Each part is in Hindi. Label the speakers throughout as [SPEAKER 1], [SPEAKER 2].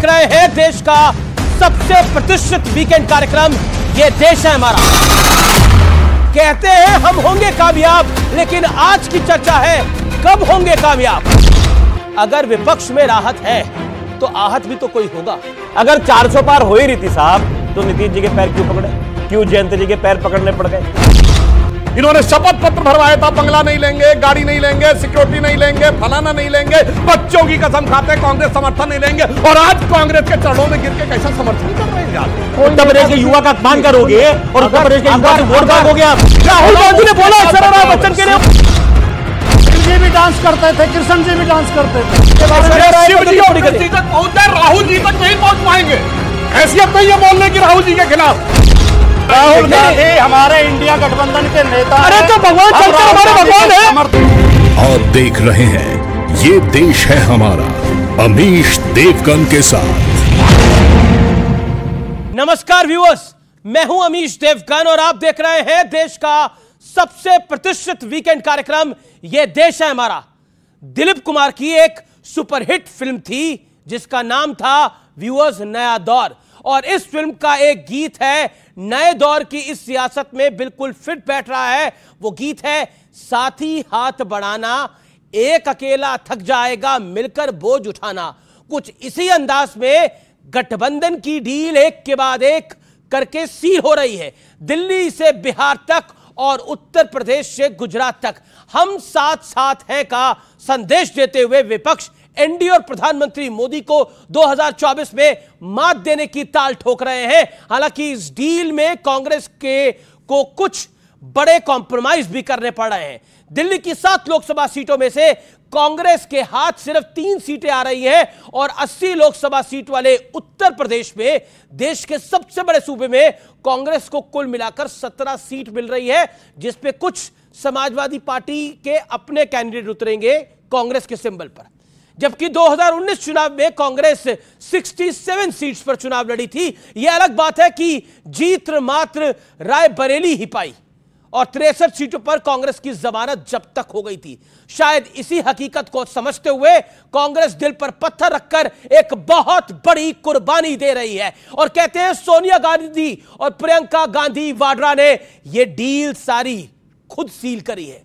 [SPEAKER 1] रहे हैं देश का सबसे प्रतिष्ठित वीकेंड कार्यक्रम ये देश है हमारा। कहते हैं हम होंगे कामयाब, लेकिन आज की चर्चा है कब होंगे कामयाब। अगर विपक्ष में राहत है तो आहत भी तो कोई होगा।
[SPEAKER 2] अगर 400 पार हो ही रही थी साहब तो नीतीश जी के पैर क्यों पकड़े, क्यों जयंत जी के पैर पकड़ने पड़ गए?
[SPEAKER 3] इन्होंने शपथ पत्र भरवाया था, बंगला नहीं लेंगे, गाड़ी नहीं लेंगे, सिक्योरिटी नहीं लेंगे, फलाना नहीं लेंगे, बच्चों की कसम खाते कांग्रेस समर्थन नहीं लेंगे, और आज कांग्रेस के चरणों में गिर के कैसा समर्थन कर रहे हैं?
[SPEAKER 2] उत्तर प्रदेश के युवा का अपमान करोगे और उत्तर प्रदेश के युवा से वोट मांगोगे आप?
[SPEAKER 1] राहुल गांधी ने बोला सरदार बच्चन के लिए
[SPEAKER 4] जी भी डांस करते थे, कृष्ण जी भी डांस करते थे।
[SPEAKER 3] राहुल जी तक नहीं पहुंच पाएंगे। हैसियत नहीं है बोलने की राहुल जी के खिलाफ।
[SPEAKER 4] राहुल गांधी हमारे इंडिया गठबंधन के नेता।
[SPEAKER 1] अरे तो भगवान चलते हमारे भगवान है।
[SPEAKER 5] और देख रहे हैं ये देश है हमारा, अमीश देवगन के साथ।
[SPEAKER 1] नमस्कार व्यूअर्स, मैं हूं अमीश देवगन और आप देख रहे हैं देश का सबसे प्रतिष्ठित वीकेंड कार्यक्रम ये देश है हमारा। दिलीप कुमार की एक सुपरहिट फिल्म थी जिसका नाम था व्यूअर्स नया दौर, और इस फिल्म का एक गीत है नए दौर की इस सियासत में बिल्कुल फिट बैठ रहा है। वो गीत है साथी हाथ बढ़ाना, एक अकेला थक जाएगा मिलकर बोझ उठाना। कुछ इसी अंदाज में गठबंधन की डील एक के बाद एक करके सील हो रही है। दिल्ली से बिहार तक और उत्तर प्रदेश से गुजरात तक हम साथ साथ हैं का संदेश देते हुए विपक्ष एनडीए और प्रधानमंत्री मोदी को 2024 में मात देने की ताल ठोक रहे हैं। हालांकि इस डील में कांग्रेस को कुछ बड़े कॉम्प्रोमाइज भी करने पड़ रहे हैं। दिल्ली की 7 लोकसभा सीटों में से कांग्रेस के हाथ सिर्फ 3 सीटें आ रही हैं और 80 लोकसभा सीट वाले उत्तर प्रदेश में, देश के सबसे बड़े सूबे में, कांग्रेस को कुल मिलाकर 17 सीट मिल रही है, जिसपे कुछ समाजवादी पार्टी के अपने कैंडिडेट उतरेंगे कांग्रेस के सिंबल पर। जबकि 2019 चुनाव में कांग्रेस 67 सीट्स पर चुनाव लड़ी थी। यह अलग बात है कि जीत मात्र रायबरेली ही पाई और 63 सीटों पर कांग्रेस की जमानत जब्त तक हो गई थी। शायद इसी हकीकत को समझते हुए कांग्रेस दिल पर पत्थर रखकर एक बहुत बड़ी कुर्बानी दे रही है और कहते हैं सोनिया गांधी और प्रियंका गांधी वाड्रा ने यह डील सारी खुद सील करी है।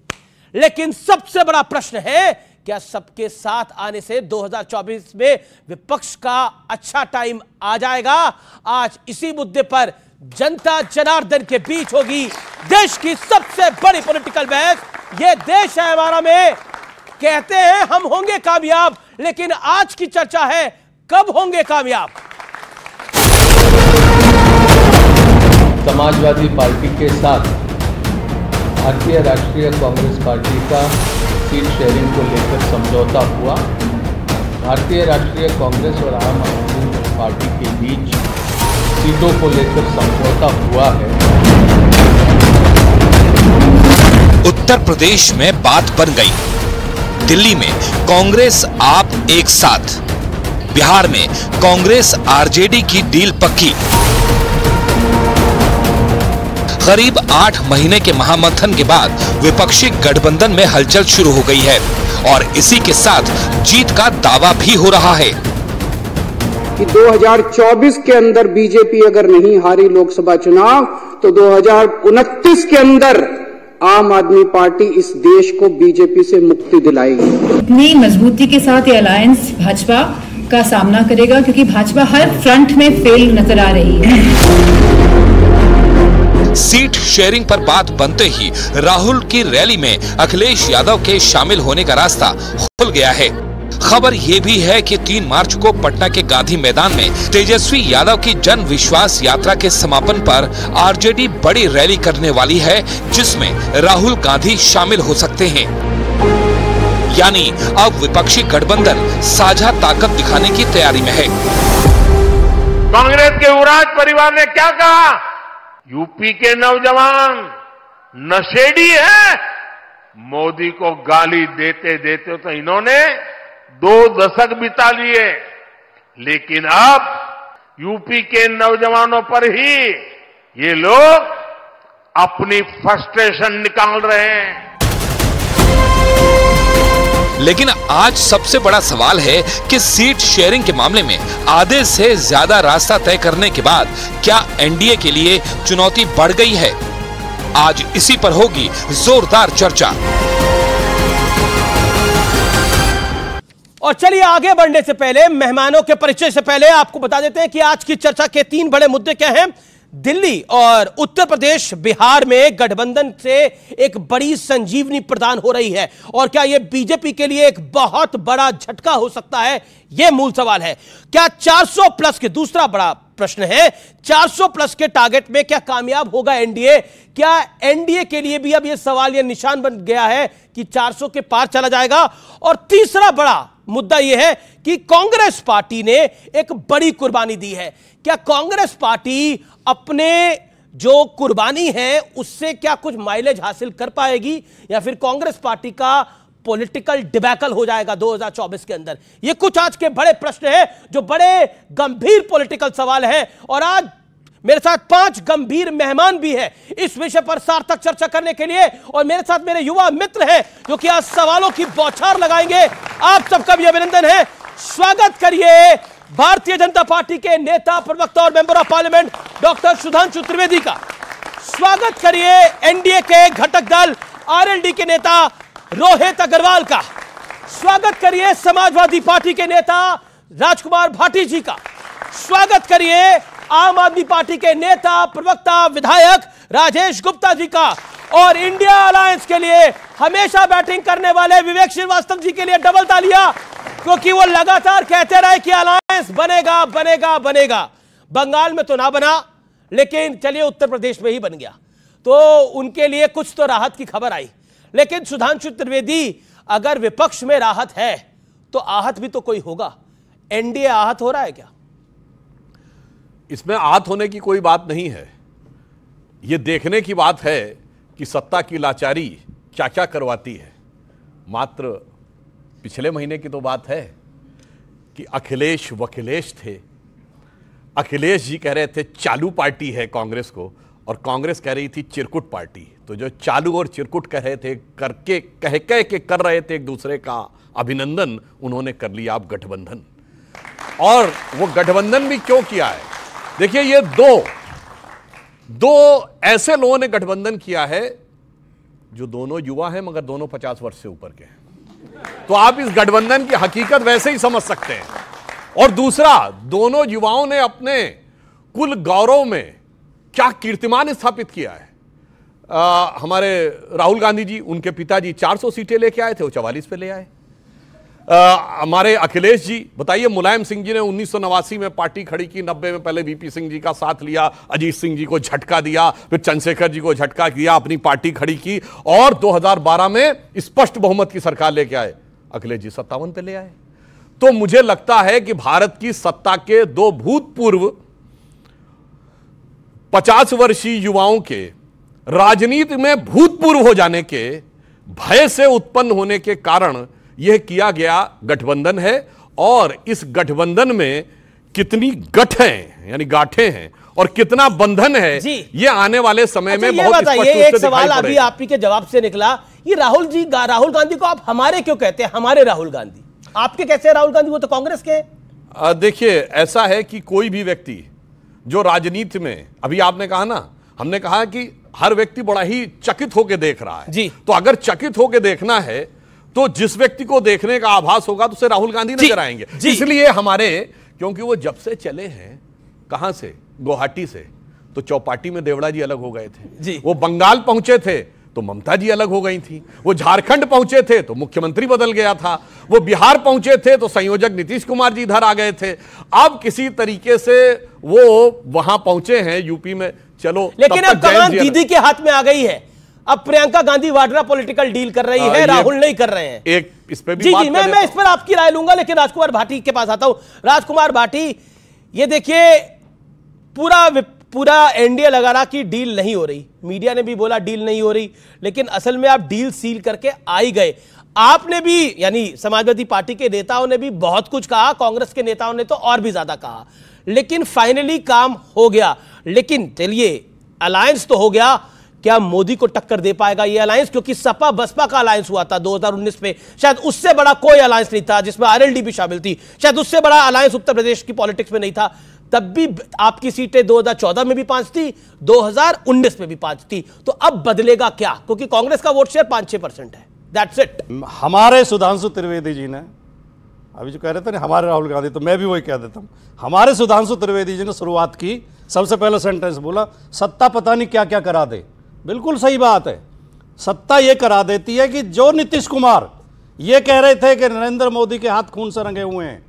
[SPEAKER 1] लेकिन सबसे बड़ा प्रश्न है, क्या सबके साथ आने से 2024 में विपक्ष का अच्छा टाइम आ जाएगा? आज इसी मुद्दे पर जनता जनार्दन के बीच होगी देश की सबसे बड़ी पॉलिटिकल बहस। ये देश है हमारा में कहते हैं हम होंगे कामयाब, लेकिन आज की चर्चा है कब होंगे कामयाब।
[SPEAKER 6] समाजवादी पार्टी के साथ भारतीय राष्ट्रीय कांग्रेस पार्टी का सीट शेयरिंग को लेकर समझौता हुआ। भारतीय राष्ट्रीय कांग्रेस और आम आदमी पार्टी के बीच सीटों को लेकर समझौता हुआ है।
[SPEAKER 7] उत्तर प्रदेश में बात बन गई। दिल्ली में कांग्रेस आप एक साथ, बिहार में कांग्रेस आरजेडी की डील पक्की। करीब 8 महीने के महामंथन के बाद विपक्षी गठबंधन में हलचल शुरू हो गई है और इसी के साथ जीत का दावा भी हो रहा है
[SPEAKER 8] कि 2024 के अंदर बीजेपी अगर नहीं हारी लोकसभा चुनाव तो 2029 के अंदर आम आदमी पार्टी इस देश को बीजेपी से मुक्ति दिलाएगी।
[SPEAKER 9] इतनी मजबूती के साथ ये अलायंस भाजपा का सामना करेगा क्योंकि भाजपा हर फ्रंट में फेल नजर आ रही है।
[SPEAKER 7] सीट शेयरिंग पर बात बनते ही राहुल की रैली में अखिलेश यादव के शामिल होने का रास्ता खुल गया है। खबर यह भी है कि 3 मार्च को पटना के गांधी मैदान में तेजस्वी यादव की जन विश्वास यात्रा के समापन पर आरजेडी बड़ी रैली करने वाली है, जिसमें राहुल गांधी शामिल हो सकते हैं। यानी अब विपक्षी गठबंधन साझा ताकत दिखाने की तैयारी में है।
[SPEAKER 3] कांग्रेस के युवराज परिवार ने क्या कहा? यूपी के नौजवान नशेड़ी है। मोदी को गाली देते देते तो इन्होंने 2 दशक बिता लिए, लेकिन अब यूपी के नौजवानों पर ही ये लोग अपनी फ्रस्ट्रेशन निकाल रहे हैं।
[SPEAKER 7] लेकिन आज सबसे बड़ा सवाल है कि सीट शेयरिंग के मामले में आधे से ज्यादा रास्ता तय करने के बाद क्या एनडीए के लिए चुनौती बढ़ गई है? आज इसी पर होगी जोरदार चर्चा।
[SPEAKER 1] और चलिए आगे बढ़ने से पहले, मेहमानों के परिचय से पहले आपको बता देते हैं कि आज की चर्चा के 3 बड़े मुद्दे क्या हैं। दिल्ली और उत्तर प्रदेश, बिहार में गठबंधन से एक बड़ी संजीवनी प्रदान हो रही है और क्या यह बीजेपी के लिए एक बहुत बड़ा झटका हो सकता है, यह मूल सवाल है। क्या 400 प्लस के, दूसरा बड़ा प्रश्न है, 400 प्लस के टारगेट में क्या कामयाब होगा एनडीए? क्या एनडीए के लिए भी अब यह सवाल, यह निशान बन गया है कि 400 के पार चला जाएगा? और तीसरा बड़ा मुद्दा यह है कि कांग्रेस पार्टी ने एक बड़ी कुर्बानी दी है। क्या कांग्रेस पार्टी अपने जो कुर्बानी है उससे क्या कुछ माइलेज हासिल कर पाएगी या फिर कांग्रेस पार्टी का पॉलिटिकल डिबैकल हो जाएगा 2024 के अंदर? ये कुछ आज के बड़े प्रश्न हैं, जो बड़े गंभीर पॉलिटिकल सवाल हैं। और आज मेरे साथ 5 गंभीर मेहमान भी हैं इस विषय पर सार्थक चर्चा करने के लिए, और मेरे साथ मेरे युवा मित्र हैं जो कि आज सवालों की बौछार लगाएंगे। आप सबका भी अभिनंदन है। स्वागत करिए भारतीय जनता पार्टी के नेता, प्रवक्ता और member of parliament doctor Sudhanshu Trivedi का। स्वागत करिए एनडीए के घटक दल आरएलडी के नेता रोहित अग्रवाल का। स्वागत करिए समाजवादी पार्टी के नेता राजकुमार भाटी जी का। स्वागत करिए आम आदमी पार्टी के नेता, प्रवक्ता, विधायक राजेश गुप्ता जी का। और इंडिया अलायंस के लिए हमेशा बैटिंग करने वाले विवेक श्रीवास्तव जी के लिए डबल तालियां, क्योंकि वो लगातार कहते रहे कि अलायंस बनेगा बनेगा बनेगा। बंगाल में तो ना बना, लेकिन चलिए उत्तर प्रदेश में ही बन गया, तो उनके लिए कुछ तो राहत की खबर आई। लेकिन सुधांशु त्रिवेदी, अगर विपक्ष में राहत है तो आहत भी तो कोई होगा। एनडीए आहत हो रहा है क्या?
[SPEAKER 10] इसमें आहत होने की कोई बात नहीं है। यह देखने की बात है कि सत्ता की लाचारी क्या क्या करवाती है। मात्र पिछले महीने की तो बात है कि अखिलेश वकिलेश थे। अखिलेश जी कह रहे थे चालू पार्टी है कांग्रेस को, और कांग्रेस कह रही थी चिरकुट पार्टी। तो जो चालू और चिरकुट कह रहे थे, करके कह के कर रहे थे एक दूसरे का अभिनंदन, उन्होंने कर लिया अब गठबंधन। और वो गठबंधन भी क्यों किया है? देखिए, ये दो ऐसे लोगों ने गठबंधन किया है जो दोनों युवा हैं, मगर दोनों 50 वर्ष से ऊपर के हैं। तो आप इस गठबंधन की हकीकत वैसे ही समझ सकते हैं। और दूसरा, दोनों युवाओं ने अपने कुल गौरव में क्या कीर्तिमान स्थापित किया है। हमारे राहुल गांधी जी, उनके पिताजी 400 सीटें लेके आए थे, वो 44 पे ले आए। हमारे अखिलेश जी, बताइए, मुलायम सिंह जी ने 1989 में पार्टी खड़ी की, 90 में पहले वीपी सिंह जी का साथ लिया, अजीत सिंह जी को झटका दिया, फिर चंद्रशेखर जी को झटका दिया, अपनी पार्टी खड़ी की, और 2012 में स्पष्ट बहुमत की सरकार लेके आए। अखिलेश जी 57 पे ले आए। तो मुझे लगता है कि भारत की सत्ता के 2 भूतपूर्व 50 वर्षीय युवाओं के राजनीति में भूतपूर्व हो जाने के भय से उत्पन्न होने के कारण यह किया गया गठबंधन है। और इस गठबंधन में कितनी गठ हैं, यानी गांठें हैं, और कितना बंधन है, ये आने वाले समय में बहुत स्पष्ट रूप से
[SPEAKER 1] एक सवाल अभी आप ही के जवाब से निकला, ये राहुल गांधी को आप हमारे क्यों कहते हैं? हमारे राहुल गांधी आपके कैसे राहुल गांधी? वो तो कांग्रेस के हैं।
[SPEAKER 10] देखिए, ऐसा है कि कोई भी व्यक्ति जो राजनीति में, अभी आपने कहा ना, हमने कहा कि हर व्यक्ति बड़ा ही चकित होकर देख रहा है जी। तो अगर चकित होकर देखना है तो जिस व्यक्ति को देखने का आभास होगा तो उसे राहुल गांधी नजर आएंगे। इसलिए हमारे, क्योंकि वो जब से चले हैं, कहां से, गुवाहाटी से, तो चौपाटी में देवड़ा जी अलग हो गए थे जी। वो बंगाल पहुंचे थे तो ममता जी अलग हो गई थी। वो झारखंड पहुंचे थे तो मुख्यमंत्री बदल गया था। वो बिहार पहुंचे थे तो संयोजक नीतीश कुमार जी इधर आ गए थे। अब किसी तरीके से वो वहां पहुंचे हैं यूपी में। चलो,
[SPEAKER 1] लेकिन अब कमान दीदी के हाथ में आ गई है। अब प्रियंका गांधी वाड्रा पॉलिटिकल डील कर रही है, राहुल नहीं कर रहे हैं।
[SPEAKER 10] एक इस पे भी
[SPEAKER 1] जी जी, मैं इस पर आपकी राय लूंगा, लेकिन राजकुमार भाटी के पास आता हूं। राजकुमार भाटी, ये देखिए, पूरा एनडीए लगा रहा कि डील नहीं हो रही, मीडिया ने भी बोला डील नहीं हो रही, लेकिन असल में आप डील सील करके आ ही गए। आपने भी, यानी समाजवादी पार्टी के नेताओं ने भी बहुत कुछ कहा, कांग्रेस के नेताओं ने तो और भी ज्यादा कहा, लेकिन फाइनली काम हो गया। लेकिन चलिए, अलायंस तो हो गया, क्या मोदी को टक्कर दे पाएगा ये अलायंस? क्योंकि सपा बसपा का अलायंस हुआ था 2019 में, शायद उससे बड़ा कोई अलायंस नहीं था जिसमें आरएलडी भी शामिल थी, शायद उससे बड़ा अलायंस उत्तर प्रदेश की पॉलिटिक्स में नहीं था। तब भी आपकी सीटें 2014 में भी 5 थी, 2019 में भी 5 थी। तो अब बदलेगा क्या? क्योंकि कांग्रेस का वोट शेयर 5-6% है। That's it.
[SPEAKER 4] हमारे सुधांशु त्रिवेदी जी ने अभी जो कह रहे थे ना हमारे राहुल गांधी, तो मैं भी वही कह देता हूं। हमारे सुधांशु त्रिवेदी जी ने शुरुआत की, सबसे पहले सेंटेंस बोला सत्ता पता नहीं क्या क्या करा दे। बिल्कुल सही बात है, सत्ता ये करा देती है कि जो नीतीश कुमार ये कह रहे थे कि नरेंद्र मोदी के हाथ खून से रंगे हुए हैं,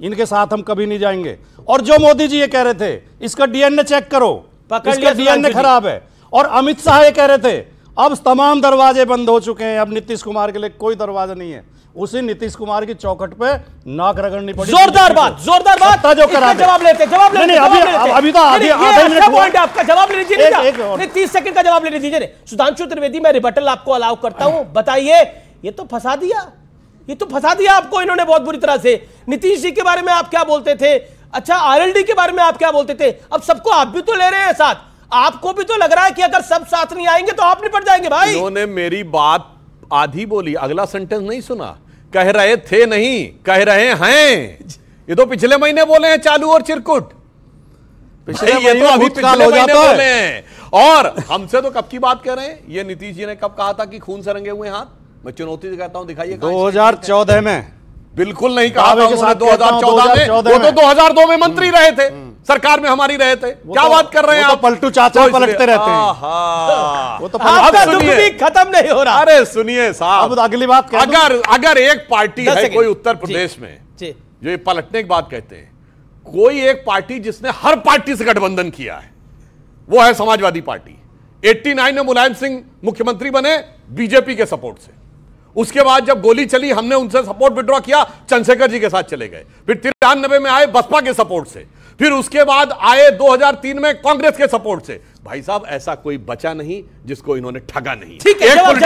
[SPEAKER 4] इनके साथ हम कभी नहीं जाएंगे, और जो मोदी जी ये कह रहे थे इसका डीएनए चेक करो, इसका डीएनए खराब है, और अमित शाह ये कह रहे थे अब तमाम दरवाजे बंद हो चुके हैं, अब नीतीश कुमार के लिए कोई दरवाजा नहीं है। उसी नीतीश कुमार की चौखट पे नाक रगड़नी पड़ी।
[SPEAKER 1] जोरदार बात, जोरदार बात।
[SPEAKER 4] जो करा
[SPEAKER 1] जवाब लेते
[SPEAKER 4] अभी तो आधा मिनट
[SPEAKER 1] पॉइंट आपका जवाब ले लीजिए, 30 सेकंड का जवाब ले लीजिए। सुधांशु त्रिवेदी, मैं रिबटल आपको अलाउ करता हूं, बताइए। ये तो फंसा दिया, ये तो फंसा दिया आपको इन्होंने बहुत बुरी तरह से। नीतीश जी के बारे में आप क्या बोलते थे? अच्छा, आरएलडी के बारे में आप क्या बोलते थे? अब सबको आप भी तो ले रहे हैं साथ। आपको भी तो लग रहा है कि अगर सब साथ नहीं आएंगे तो आप निपट जाएंगे भाई।
[SPEAKER 10] इन्होंने मेरी बात आधी बोली, अगला सेंटेंस नहीं सुना। कह रहे थे नहीं, कह रहे हैं। ये तो पिछले महीने बोले हैं चालू और चिरकुट। ये तो अभी पिछले महीने बोले हैं, और हमसे तो कब की बात कर रहे हैं? ये नीतीश जी ने कब कहा था कि खून से रंगे हुए हाथ? मैं चुनौती से कहता हूं, दिखाइए।
[SPEAKER 4] 2014 में
[SPEAKER 10] बिल्कुल नहीं कहा था उन्होंने। 2014 में वो तो 2002 में मंत्री रहे थे, सरकार में हमारी रहे थे। क्या बात कर रहे हैं आप?
[SPEAKER 4] पलटू चाचा पलटते रहते हैं।
[SPEAKER 1] वो तो आपका दुख भी खत्म नहीं हो रहा।
[SPEAKER 10] अरे सुनिए साहब,
[SPEAKER 4] अब अगली बात,
[SPEAKER 10] अगर एक पार्टी है कोई उत्तर प्रदेश में जो ये पलटने की बात कहते हैं, कोई एक पार्टी जिसने हर पार्टी से गठबंधन किया है, वो है समाजवादी पार्टी। 89 में मुलायम सिंह मुख्यमंत्री बने बीजेपी के सपोर्ट से। उसके बाद जब गोली चली, हमने उनसे सपोर्ट विड्रॉ किया, चंद्रशेखर जी के साथ चले गए। फिर 93 में आए बसपा के सपोर्ट से, फिर उसके बाद आए 2003 में कांग्रेस के सपोर्ट से। भाई साहब, ऐसा कोई बचा नहीं जिसको इन्होंने ठगा नहीं।
[SPEAKER 1] ठीक है, अब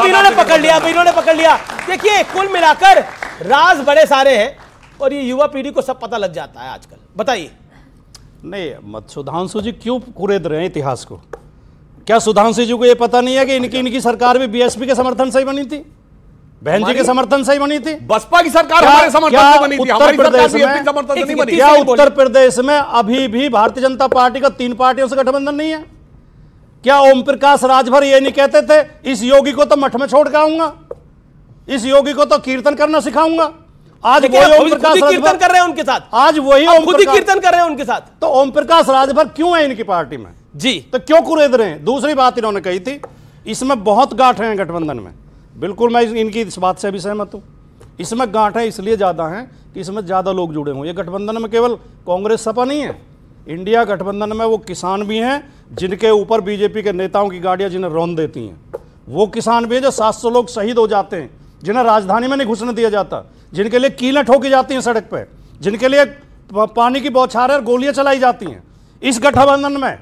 [SPEAKER 1] इन्होंने पकड़ लिया, अब इन्होंने पकड़ लिया। देखिए, कुल मिलाकर राज बड़े सारे हैं और ये युवा पीढ़ी को सब पता लग जाता है आजकल। बताइए।
[SPEAKER 4] नहीं, सुधांशु जी क्यों कुरेद रहे हैं इतिहास को? क्या सुधांशु जी को यह पता नहीं है कि इनकी सरकार भी बीएसपी के समर्थन से ही बनी थी, बहन जी के समर्थन से ही बनी थी?
[SPEAKER 10] बसपा की सरकार हमारे समर्थन से बनी थी, हमारी सरकार बीएसपी के समर्थन से नहीं बनी।
[SPEAKER 4] क्या उत्तर प्रदेश में अभी भी भारतीय जनता पार्टी का 3 पार्टियों से गठबंधन नहीं है? क्या ओम प्रकाश राजभर ये नहीं कहते थे इस योगी को तो मठ में छोड़ के आऊंगा, इस योगी को तो कीर्तन करना सिखाऊंगा? आज वही ओम प्रकाश
[SPEAKER 1] कीर्तन कर रहे हैं उनके साथ,
[SPEAKER 4] आज वही
[SPEAKER 1] खुद ही कीर्तन कर रहे हैं उनके साथ।
[SPEAKER 4] तो ओम प्रकाश राजभर क्यों है इनकी पार्टी में
[SPEAKER 1] जी?
[SPEAKER 4] तो क्यों कुरेद रहे हैं? दूसरी बात इन्होंने कही थी, इसमें बहुत गांठ है गठबंधन में। बिल्कुल मैं इनकी इस बात से भी सहमत हूं। इसमें गांठ है इसलिए ज्यादा है कि इसमें ज्यादा लोग जुड़े हों। ये गठबंधन में केवल कांग्रेस सपा नहीं है, इंडिया गठबंधन में वो किसान भी हैं जिनके ऊपर बीजेपी के नेताओं की गाड़ियां जिन्हें रौंद देती हैं। वो किसान भी है जो 700 लोग शहीद हो जाते हैं, जिन्हें राजधानी में नहीं घुसने दिया जाता, जिनके लिए कीलें ठोकी जाती हैं सड़क पे, जिनके लिए पानी की बौछारें और गोलियां चलाई जाती हैं। इस गठबंधन में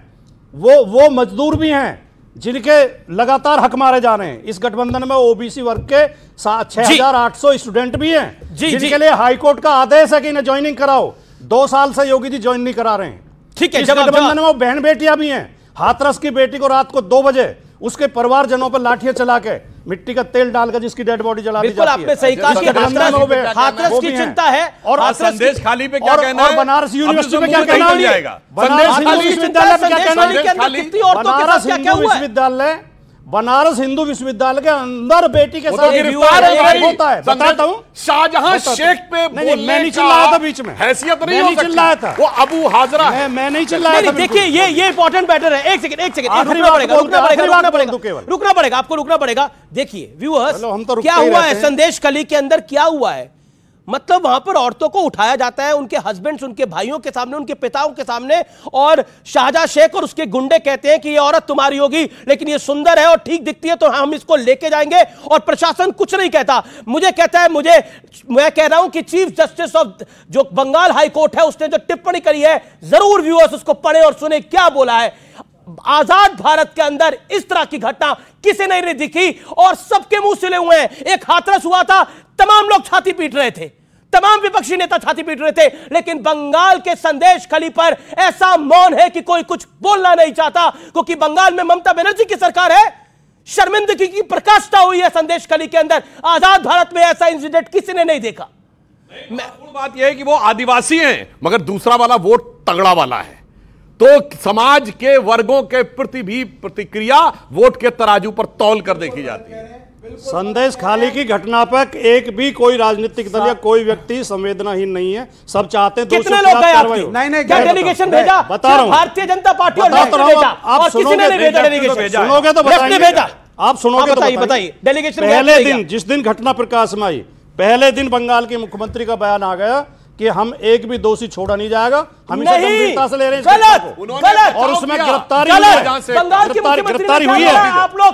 [SPEAKER 4] वो मजदूर भी हैं जिनके लगातार हक मारे जा रहे हैं। इस गठबंधन में ओबीसी वर्ग के 6800 स्टूडेंट भी हैं जिनके लिए हाईकोर्ट का आदेश है कि इन्हें ज्वाइनिंग कराओ। 2 साल से योगी जी ज्वाइन नहीं करा रहे हैं।
[SPEAKER 1] ठीक है,
[SPEAKER 4] इस गठबंधन में वो बहन बेटियां भी हैं। हाथरस की बेटी को रात को 2 बजे उसके परिवारजनों पर लाठियां चला के मिट्टी का तेल डालकर जिसकी डेड बॉडी जला दी जाती है।
[SPEAKER 1] आपने सही कहा कि हाथरस की चिंता है।
[SPEAKER 10] और संदेश खाली पे क्या कहना है?
[SPEAKER 4] बनारस यूनिवर्सिटी में क्या कहना है? बनारस हिंदू विश्वविद्यालय पे क्या कहना है? बनारस हिंदू विश्वविद्यालय के अंदर बेटी के साथ होता है। बताता हूं,
[SPEAKER 10] शाहजहां शेख पे
[SPEAKER 4] मैं नहीं चिल्लाया था बीच में,
[SPEAKER 10] हैसियत नहीं हो
[SPEAKER 4] चिल्लाया था,
[SPEAKER 10] वो अबू हाजरा है।
[SPEAKER 4] मैं नहीं चिल्लाया था।
[SPEAKER 1] देखिए, ये इंपॉर्टेंट मैटर है। एक सेकंड रुकना पड़ेगा, आपको रुकना पड़ेगा। देखिए व्यूअर्स, क्या हुआ है संदेश खली के अंदर, क्या हुआ है? मतलब वहां पर औरतों को उठाया जाता है, उनके हस्बैंड्स उनके भाइयों के सामने, उनके पिताओं के सामने, और शाहजहां शेख और उसके गुंडे कहते हैं कि ये औरत तुम्हारी होगी, लेकिन ये सुंदर है और ठीक दिखती है तो हम इसको लेके जाएंगे। और प्रशासन कुछ नहीं कहता। मुझे कहता है, मैं कह रहा हूं कि चीफ जस्टिस ऑफ जो बंगाल हाई कोर्ट है, उसने जो टिप्पणी करी है, जरूर व्यूअर्स उसको पढ़े और सुने। क्या बोला है? आजाद भारत के अंदर इस तरह की घटना किसी ने नहीं दिखी और सबके मुंह सिले हुए हैं। एक हाथरस हुआ था, तमाम लोग छाती पीट रहे थे, तमाम विपक्षी नेता छाती पीट रहे थे, लेकिन बंगाल के संदेश खली पर ऐसा मौन है कि कोई कुछ बोलना नहीं चाहता, क्योंकि बंगाल में ममता बनर्जी की सरकार है। शर्मिंदगी की प्रकाष्ठा हुई है संदेश खली के अंदर। आजाद भारत में ऐसा इंसिडेंट किसी ने नहीं देखा।
[SPEAKER 10] बात यह है कि वो आदिवासी हैं, मगर दूसरा वाला वोट तगड़ा वाला है, तो समाज के वर्गों के प्रति भी प्रतिक्रिया वोट के तराजू पर तौल कर देखी जाती है।
[SPEAKER 4] संदेश खाली की घटना पर एक भी कोई राजनीतिक दल या कोई व्यक्ति संवेदनाहीन नहीं है। सब चाहते हैं
[SPEAKER 1] कितने लोग गए आपकी? नहीं, क्या डेलीगेशन भेजा?
[SPEAKER 4] बता रहा हूं,
[SPEAKER 1] भारतीय जनता पार्टी और
[SPEAKER 4] आप
[SPEAKER 1] सुनोगे तो
[SPEAKER 4] भेजा, आप सुनोगे तो बताइए।
[SPEAKER 1] डेलीगेशन
[SPEAKER 4] पहले दिन, जिस दिन घटना प्रकाश में आई, पहले दिन बंगाल के मुख्यमंत्री का बयान आ गया कि हम एक भी दोषी छोड़ा नहीं जाएगा, हम इसे गंभीरता से ले रहे हैं।
[SPEAKER 1] गलत,
[SPEAKER 4] और उसमें गिरफ्तारी
[SPEAKER 1] हुई है। आप लोग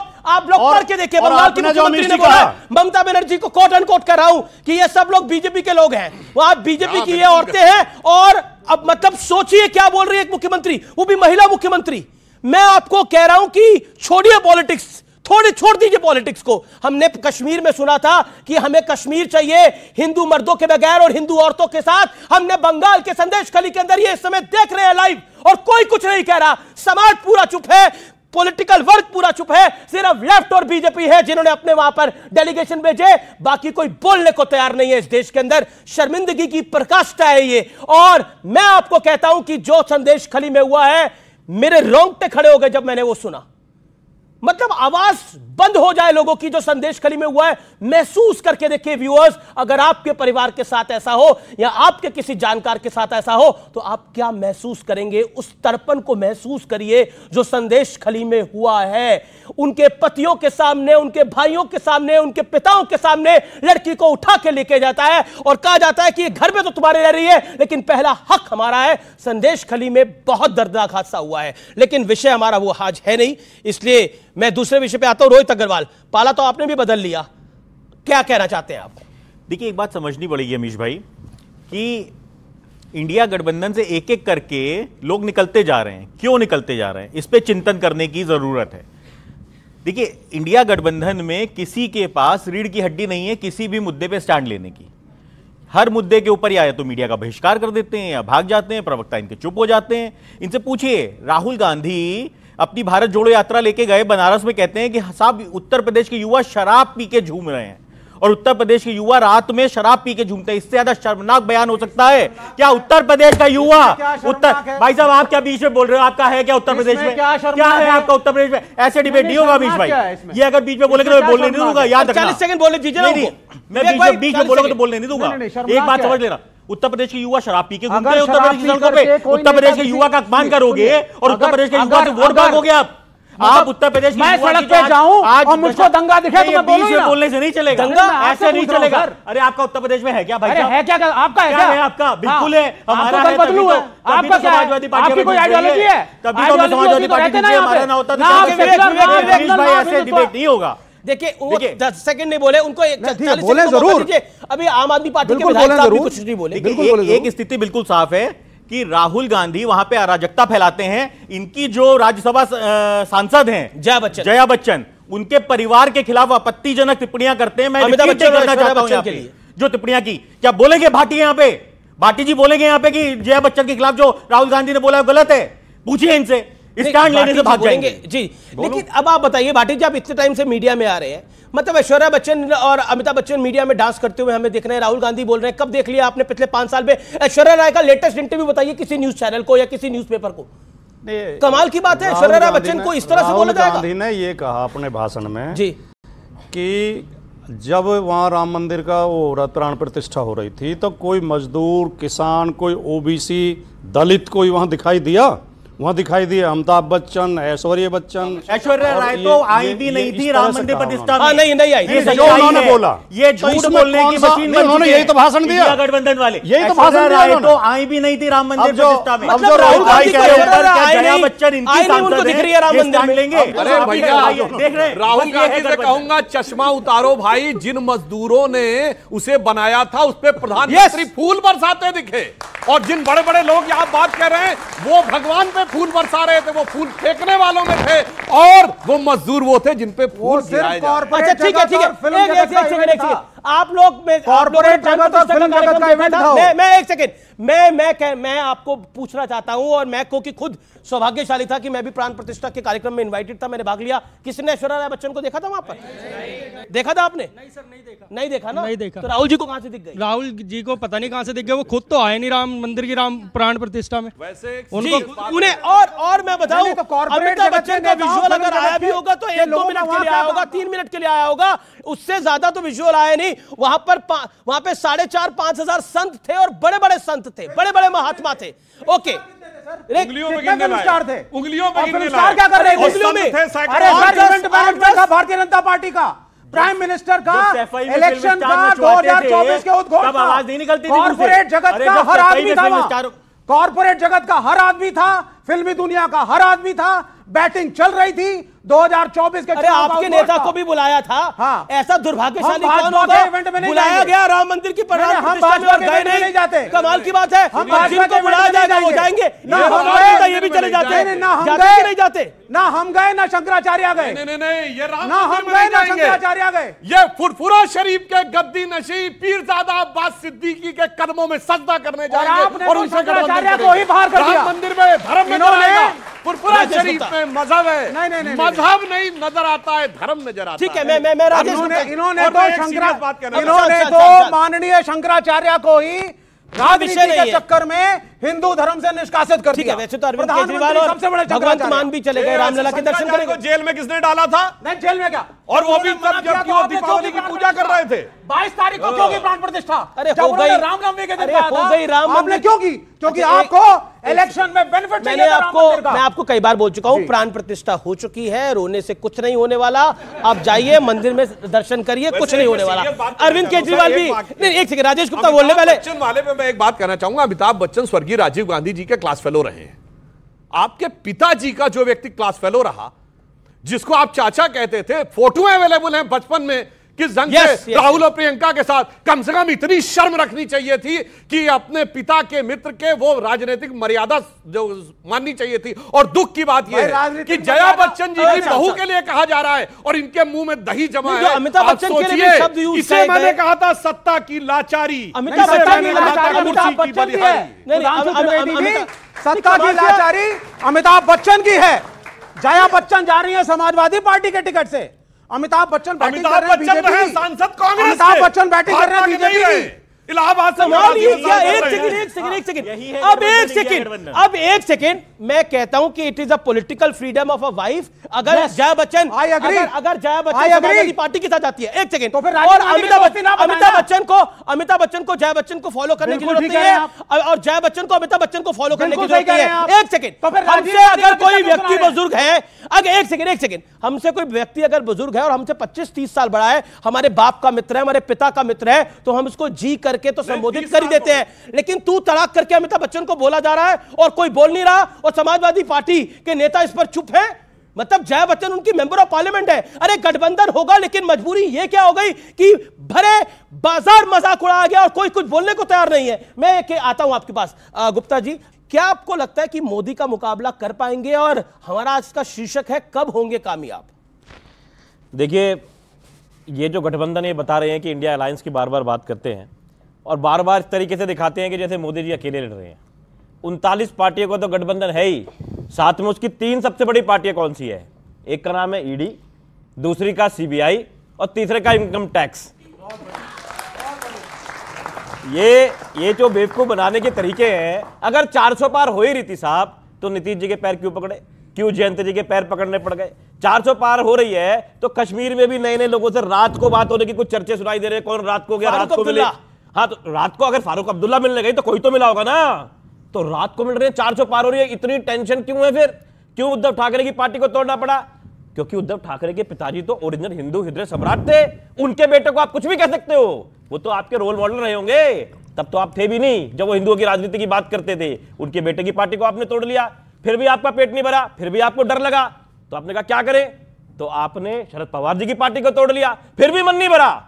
[SPEAKER 1] पढ़ के देखिए, बंगाल की मुख्यमंत्री ने बोला ममता बनर्जी को कोट एंड कोट कर रहा हूं कि ये सब लोग बीजेपी के लोग हैं, वहां बीजेपी की ये औरतें हैं। और अब मतलब सोचिए क्या बोल रही है एक मुख्यमंत्री, वो भी महिला मुख्यमंत्री। मैं आपको कह रहा हूं कि छोड़िए पॉलिटिक्स, थोड़ी छोड़ दीजिए पॉलिटिक्स को। हमने कश्मीर में सुना था कि हमें कश्मीर चाहिए हिंदू मर्दों के बगैर और हिंदू औरतों के साथ। हमने बंगाल के संदेश खली के अंदर ये इस समय देख रहे हैं लाइव, और कोई कुछ नहीं कह रहा। समाज पूरा चुप है, पॉलिटिकल वर्ग पूरा चुप है, सिर्फ लेफ्ट और बीजेपी है जिन्होंने अपने वहां पर डेलीगेशन भेजे, बाकी कोई बोलने को तैयार नहीं है इस देश के अंदर। शर्मिंदगी की प्रकाष्ठा है ये। और मैं आपको कहता हूं कि जो संदेश खली में हुआ है, मेरे रोंगटे खड़े हो गए जब मैंने वो सुना। मतलब आवाज बंद हो जाए लोगों की। जो संदेश खली में हुआ है, महसूस करके देखिए व्यूअर्स, अगर आपके परिवार के साथ ऐसा हो या आपके किसी जानकार के साथ ऐसा हो तो आप क्या महसूस करेंगे। उस तड़पन को महसूस करिए जो संदेश खली में हुआ है। उनके पतियों के सामने, उनके भाइयों के सामने, उनके पिताओं के सामने लड़की को उठा के लेके जाता है और कहा जाता है कि ये घर में तो तुम्हारे रह रही है, लेकिन पहला हक हमारा है। संदेश खली में बहुत दर्दनाक हादसा हुआ है, लेकिन विषय हमारा वो आज है नहीं, इसलिए मैं दूसरे विषय पे आता हूं। रोहित अग्रवाल, पाला तो आपने भी बदल लिया, क्या कहना चाहते हैं आप?
[SPEAKER 2] देखिए, एक बात समझनी पड़ेगी अमीश भाई कि इंडिया गठबंधन से एक एक करके लोग निकलते जा रहे हैं। क्यों निकलते जा रहे हैं, इस पे चिंतन करने की जरूरत है। देखिए, इंडिया गठबंधन में किसी के पास रीढ़ की हड्डी नहीं है किसी भी मुद्दे पे स्टैंड लेने की। हर मुद्दे के ऊपर या तो मीडिया का बहिष्कार कर देते हैं या भाग जाते हैं, प्रवक्ता इनके चुप हो जाते हैं। इनसे पूछिए, राहुल गांधी अपनी भारत जोड़ो यात्रा लेके गए बनारस में, कहते हैं कि साहब उत्तर प्रदेश के युवा शराब पी के झूम रहे हैं, और उत्तर प्रदेश के युवा रात में शराब पी के झूमते हैं। इससे ज्यादा शर्मनाक बयान हो सकता है क्या? उत्तर प्रदेश का युवा, भाई साहब आप क्या बीच में बोल रहे हो? आपका है क्या उत्तर प्रदेश में? क्या है आपका उत्तर प्रदेश में? ऐसे डिबेट नहीं होगा बीच भाई। ये अगर बीच में बोलेंगे तो बोलने नहीं दूंगा, याद रखना।
[SPEAKER 1] 40 सेकंड बोले दीजिए ना।
[SPEAKER 2] मैं बीच में बोलोगे तो बोलने नहीं दूंगा। एक बात समझ लेना, उत्तर प्रदेश के युवा शराब पी के घूमते हैं उत्तर प्रदेश की सड़कों पे। उत्तर प्रदेश के युवा का अपमान करोगे और उत्तर प्रदेश के युवा से वोट मांगोगे आप उत्तर प्रदेश की
[SPEAKER 11] सड़क पे जाऊं और मुझको दंगा दिखे तो मैं बोलूंगा।
[SPEAKER 2] बोलने से नहीं चलेगा, ऐसे नहीं चलेगा। अरे आपका उत्तर प्रदेश में है क्या भाई?
[SPEAKER 11] है क्या? आपका है क्या?
[SPEAKER 2] आपका बिल्कुल है, हमारा है।
[SPEAKER 11] बदलू है आपका, समाजवादी पार्टी की कोई आइडियोलॉजी है?
[SPEAKER 2] तभी तो समाजवादी पार्टी हमारा ना होता था। ऐसे डिबेट नहीं होगा।
[SPEAKER 1] देखिए, वो 10 सेकंड नहीं बोले, उनको
[SPEAKER 11] बोले जरूर।
[SPEAKER 1] अभी आम आदमी पार्टी के विधायक साहब भी कुछ नहीं बोले।
[SPEAKER 2] एक स्थिति बिल्कुल साफ है कि राहुल गांधी वहां पे अराजकता फैलाते हैं। इनकी जो राज्यसभा सांसद हैं जया बच्चन, उनके परिवार के खिलाफ आपत्तिजनक टिप्पणियां करते हैं। मैं
[SPEAKER 1] अमिताभ बच्चन
[SPEAKER 2] करना चाहता हूं के लिए जो टिप्पणियां की, क्या बोलेंगे भाटी यहाँ पे? भाटी जी बोलेंगे यहाँ पे कि जया बच्चन के खिलाफ जो राहुल गांधी ने बोला गलत है? पूछिए इनसे, स्टैंड लेने से भाग जाएंगे
[SPEAKER 1] जी। लेकिन अब आप बताइए, भाटी जी आप इतने टाइम से मीडिया में आ रहे हैं, मतलब ऐश्वर्या बच्चन और अमिताभ बच्चन मीडिया में डांस करते हुए हमें देख रहे हैं, राहुल गांधी बोल रहे हैं। कब देख लिया आपने पिछले 5 साल में ऐश्वर्या राय का लेटेस्ट इंटरव्यू? बताइए किसी न्यूज चैनल को या किसी न्यूज़पेपर को। कमाल की बात है, ऐश्वर्या राय बच्चन को इस तरह से बोला जाएगा?
[SPEAKER 4] गांधी ने ये कहा अपने भाषण में
[SPEAKER 1] जी
[SPEAKER 4] कि जब वहां राम मंदिर का वो प्राण प्रतिष्ठा हो रही थी तो कोई मजदूर, किसान, कोई ओबीसी, दलित कोई वहां दिखाई दिया? वहां दिखाई दिए अमिताभ बच्चन, ऐश्वर्या बच्चन।
[SPEAKER 2] ऐश्वर्या राय तो आई भी नहीं थी राम मंदिर प्रतिष्ठा में।
[SPEAKER 1] नहीं आई।
[SPEAKER 4] जो उन्होंने बोला,
[SPEAKER 2] ये झूठ बोलने की मशीन में
[SPEAKER 4] उन्होंने यही तो भाषण दिया
[SPEAKER 2] गठबंधन वाले।
[SPEAKER 4] यही तो भाषण दिया उन्होंने।
[SPEAKER 2] तो आई भी नहीं थी राम मंदिर प्रतिष्ठा में।
[SPEAKER 4] अब जो राहुल गांधी कह रहे हैं
[SPEAKER 2] जया बच्चन इनकी सांसद
[SPEAKER 1] दिख रही है राम मंदिर में
[SPEAKER 2] लेंगे।
[SPEAKER 10] अरे भैया, देख रहे राहुल गांधी से कहूंगा चश्मा उतारो भाई। जिन मजदूरों ने उसे बनाया था उस पर प्रधानमंत्री फूल बरसाते दिखे, और जिन बड़े बड़े लोग यहाँ बात कर रहे हैं वो भगवान पे फूल बरसा रहे थे, वो फूल फेंकने वालों में थे, और वो मजदूर वो थे जिन पे फूल गिराए जा रहे।
[SPEAKER 1] अच्छा ठीक है, एक सेकंड। आप लोग में
[SPEAKER 11] कॉर्पोरेट जगत और फिल्म जगत का इवेंट था।
[SPEAKER 1] मैं एक सेकंड, मैं आपको पूछना चाहता हूं, और मैं को कि खुद सौभाग्यशाली था कि मैं भी प्राण प्रतिष्ठा के कार्यक्रम में इनवाइटेड था, मैंने भाग लिया। किसने ऐश्वर्या राय बच्चन को देखा था वहां पर? देखा था आपने? नहीं सर, नहीं देखा। नहीं देखा ना? नहीं देखा। तो राहुल जी को कहां से दिख गई?
[SPEAKER 12] राहुल जी को पता नहीं कहां से दिख गए, वो खुद तो आए नहीं राम मंदिर की राम प्राण प्रतिष्ठा में।
[SPEAKER 10] वैसे
[SPEAKER 1] उन्हें और मैं बताऊं, अमिताभ बच्चन का विजुअल अगर आया भी होगा तो 1-2 मिनट के लिए आया होगा, 3 मिनट के लिए आया होगा, उससे ज्यादा तो विजुअल आया नहीं। वहां पे 4,500-5 हजार संत थे, और बड़े बड़े संत थे, बड़े बड़े महात्मा थे। ओके,
[SPEAKER 10] उंगलियों में गिनने लाए, उंगलियों में गिनने
[SPEAKER 11] लाए, क्या कर रहे थे
[SPEAKER 1] उंगलियों में?
[SPEAKER 11] अरे इवेंट मैनेजमेंट था भारतीय जनता पार्टी का, प्राइम मिनिस्टर का, इलेक्शन का, 2024 के उद्घोषणा,
[SPEAKER 2] आवाज नहीं निकलती,
[SPEAKER 11] कॉर्पोरेट जगत का हर आदमी था, कॉर्पोरेट जगत का हर आदमी था, फिल्मी दुनिया का हर आदमी था, बैटिंग चल रही थी 2024 के।
[SPEAKER 1] अरे आपके नेता को भी बुलाया था। हाँ। ऐसा दुर्भाग्यशाली कौन होगा? बुलाया गया राम मंदिर की प्राण प्रतिष्ठा में और गए नहीं जाते। कमाल की बात है, जिनको बुलाया जाएगा वो जाएंगे, ये भी चले जाते हैं।
[SPEAKER 11] ना हम गए नहीं जाते, ना हम गए ना शंकराचार्य गए।
[SPEAKER 10] नहीं, ये राम
[SPEAKER 11] ना हम गए ना शंकराचार्य गए।
[SPEAKER 10] ये फुरफुरा शरीफ के गद्दी नशी पीरजादा अब्बास सिद्दीकी के कदमों में सजदा करने जाएंगे, और उनसे
[SPEAKER 11] शंकराचार्य को ही बाहर कर दिया।
[SPEAKER 10] राम मंदिर में धर्म नजर आएगा, फुरफुरा शरीफ में मजहब है, मजहब नहीं नजर आता है, धर्म नजर आता है।
[SPEAKER 1] ठीक है, मैं राजेश,
[SPEAKER 11] इन्होंने तो माननीय शंकराचार्य को ही राजनीति के चक्कर में हिंदू धर्म से निष्कासित कर दिया।
[SPEAKER 1] वैसे तो अरविंद केजरीवाल और भगवंत मान भी चले गए रामलला के दर्शन करने।
[SPEAKER 10] जेल में किसने डाला था?
[SPEAKER 11] नहीं, जेल में क्या,
[SPEAKER 10] और वो भी जबकि वो दीपावली की पूजा कर रहे थे।
[SPEAKER 11] 22 तारीख को क्यों की प्राण प्रतिष्ठा?
[SPEAKER 1] अरे हो गई
[SPEAKER 11] रामनवमी के दिन
[SPEAKER 1] हो गई राम,
[SPEAKER 11] आपने क्यों की? क्योंकि आपको इलेक्शन में बेनिफिट चाहिए था।
[SPEAKER 1] मैं आपको कई बार बोल चुका हूं, प्राण प्रतिष्ठा हो चुकी है, रोने से कुछ नहीं होने वाला। आप जाइए मंदिर में दर्शन करिए, कुछ नहीं होने वाला। अरविंद केजरीवाल भी नहीं, एक सेकंड, राजेश गुप्ता बोलने पहले।
[SPEAKER 10] बच्चन वाले पे मैं एक बात कहना चाहूंगा। अमिताभ बच्चन स्वर्गीय राजीव गांधी जी के क्लास फेलो रहे हैं। आपके पिताजी का जो व्यक्ति क्लास फेलो रहा, जिसको आप चाचा कहते थे, फोटो अवेलेबल है बचपन में किस ढंग से राहुल और प्रियंका के साथ, कम से कम इतनी शर्म रखनी चाहिए थी कि अपने पिता के मित्र के वो राजनीतिक मर्यादा जो माननी चाहिए थी। और दुख की बात यह है कि जया बच्चन जी की बहू के लिए कहा जा रहा है और इनके मुंह में दही जमा है।
[SPEAKER 1] अमिताभ बच्चन के लिए शब्द यूज किए
[SPEAKER 10] इसे मैंने कहा था सत्ता की लाचारी।
[SPEAKER 11] अमिताभ बच्चन की लाचारी अमिताभ बच्चन की है। जया बच्चन जा रही है समाजवादी पार्टी के टिकट से, अमिताभ बच्चन बैटिंग कर रहे हैं बीजेपी,
[SPEAKER 10] सांसद कांग्रेस,
[SPEAKER 11] अमिताभ बच्चन बैटिंग कर रहे हैं बीजेपी की।
[SPEAKER 10] इलाहाबाद से
[SPEAKER 1] अब एक सेकंड मैं कहता हूं कि it is a political freedom of a wife. अगर जया बच्चन अगर जया बच्चन समाजवादी पार्टी के साथ जाती है, एक सेकंड, और अमिताभ बच्चन को जया बच्चन को फॉलो करने की जरूरत नहीं है, और जया बच्चन को अमिताभ बच्चन को फॉलो करने की जरूरत नहीं है। एक सेकंड, हमसे अगर कोई व्यक्ति बुजुर्ग है, अगर एक सेकंड, हमसे कोई व्यक्ति अगर बुजुर्ग है और हमसे 25-30 साल बड़ा है, हमारे बाप का मित्र है, हमारे पिता का मित्र है, तो हम उसको जी करके तो संबोधित कर ही देते हैं। लेकिन तू तड़ाक करके अमिताभ बच्चन को बोला जा रहा है और कोई बोल नहीं रहा, और समाजवादी पार्टी के नेता इस पर चुप है। मतलब जया बच्चन उनकी मेंबर ऑफ पार्लियामेंट है। अरे गठबंधन होगा, लेकिन मजबूरी ये क्या हो गई कि भरे बाजार मजाक उड़ाया गया और कोई कुछ बोलने को तैयार नहीं है। मैं आता हूं आपके पास, गुप्ता जी, क्या आपको लगता है कि मोदी का मुकाबला कर पाएंगे? और हमारा आज का शीर्षक है, कब होंगे कामयाब?
[SPEAKER 2] देखिए, ये जो गठबंधन ये बता रहे हैं कि इंडिया अलायंस की बार बार बात करते हैं और बार बार इस तरीके से दिखाते हैं कि जैसे मोदी जी अकेले लड़ रहे हैं। 39 पार्टियों का तो गठबंधन है ही, साथ में उसकी 3 सबसे बड़ी पार्टियां कौन सी है? एक का नाम है ईडी, दूसरी का सीबीआई और तीसरे का इनकम टैक्स। ये जो बेवकूफ बनाने के तरीके हैं, अगर 400 पार हो ही रही थी साहब, तो नीतीश जी के पैर क्यों पकड़े? क्यों जयंत जी के पैर पकड़ने पड़ गए? 400 पार हो रही है तो कश्मीर में भी नए नए लोगों से रात को बात होने की कुछ चर्चे सुनाई दे रहे हैं। कौन रात को गया, रात को मिले? हाँ, तो रात को अगर फारूक अब्दुल्ला मिलने गई तो कोई तो मिला होगा ना, तो रात को मिल रहे हैं, 400 पार हो रही है। इतनी टेंशन क्यों है? फिर क्यों उद्धव ठाकरे की पार्टी को तोड़ना पड़ा? क्योंकि उद्धव ठाकरे के पिताजी तो ओरिजिनल हिंदू हृदय सम्राट थे। उनके बेटे को आप कुछ भी कह सकते हो, वो तो आपके रोल मॉडल रहे होंगे। तब तो आप थे भी नहीं जब वो हिंदुओं की राजनीति की बात करते थे। उनके बेटे की पार्टी को आपने तोड़ लिया, फिर भी आपका पेट नहीं भरा, फिर भी आपको डर लगा, तो आपने कहा क्या करें, तो आपने शरद पवार जी की पार्टी को तोड़ लिया, फिर भी मन नहीं भरा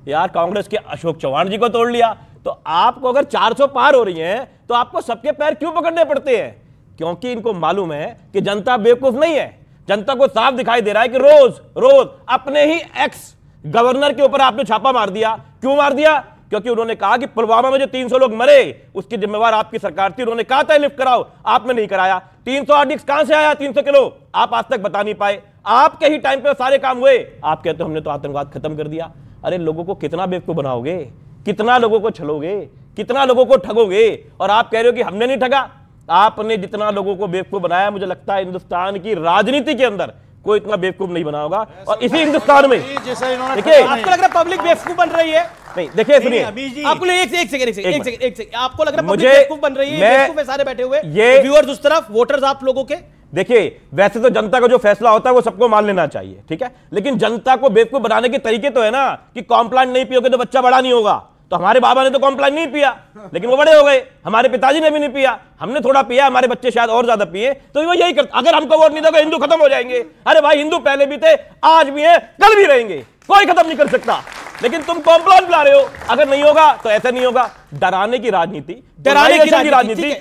[SPEAKER 2] यार, कांग्रेस के अशोक चौहान जी को तोड़ लिया। तो आपको अगर 400 पार हो रही है तो आपको सबके पैर क्यों पकड़ने पड़ते हैं? क्योंकि इनको मालूम है कि जनता बेवकूफ नहीं है। जनता को साफ दिखाई दे रहा है कि रोज रोज अपने ही एक्स गवर्नर के ऊपर आपने छापा मार दिया,
[SPEAKER 13] क्यों मार दिया? क्योंकि उन्होंने कहा कि पुलवामा में जो 300 लोग मरे उसकी जिम्मेवार आपकी सरकार थी। उन्होंने कहा था लिफ्ट कराओ, आपने नहीं कराया। 300 हार्ड डिस्क कहां से आया? 300 किलो आप आज तक बता नहीं पाए। आपके ही टाइम पे सारे काम हुए। आप कहते हो हमने तो आतंकवाद खत्म कर दिया। अरे लोगों को कितना बेवकूफ बनाओगे, कितना लोगों को छलोगे, कितना लोगों को ठगोगे? और आप कह रहे हो कि हमने नहीं ठगा। आपने जितना लोगों को बेवकूफ बनाया, मुझे लगता है हिंदुस्तान की राजनीति के अंदर कोई इतना बेवकूफ नहीं बना होगा। और इसी हिंदुस्तान में देखिए,
[SPEAKER 1] आपको लग रहा है पब्लिक बेवकूफ बन रही है?
[SPEAKER 13] नहीं, देखिए सुनिए,
[SPEAKER 1] आपको एक सेकंड, आपको लग रहा है पब्लिक बेवकूफ बन रही है? बेवकूफ है सारे बैठे हुए,
[SPEAKER 13] ये
[SPEAKER 1] व्यूअर्स उस तरफ, वोटर्स आप लोगों के।
[SPEAKER 13] देखिए, वैसे तो जनता का जो फैसला होता है वो सबको मान लेना चाहिए, ठीक है, लेकिन जनता को बेवकूफ बनाने के तरीके तो है ना कि कॉम्प्लान नहीं पियोगे तो बच्चा बड़ा नहीं होगा। तो हमारे बाबा ने तो कॉम्प्लान नहीं पिया लेकिन वो बड़े हो गए, हमारे पिताजी ने भी नहीं पिया, हमने थोड़ा पिया, हमारे बच्चे शायद और ज्यादा पिए। तो वो यही करते, अगर हमको वोट नहीं दोगे हिंदू खत्म हो जाएंगे। अरे भाई, हिंदू पहले भी थे, आज भी हैं, कल भी रहेंगे, कोई खत्म नहीं कर सकता। लेकिन तुम कॉम्प्लान पिला रहे हो, अगर नहीं होगा तो ऐसा नहीं होगा। डराने की राजनीति,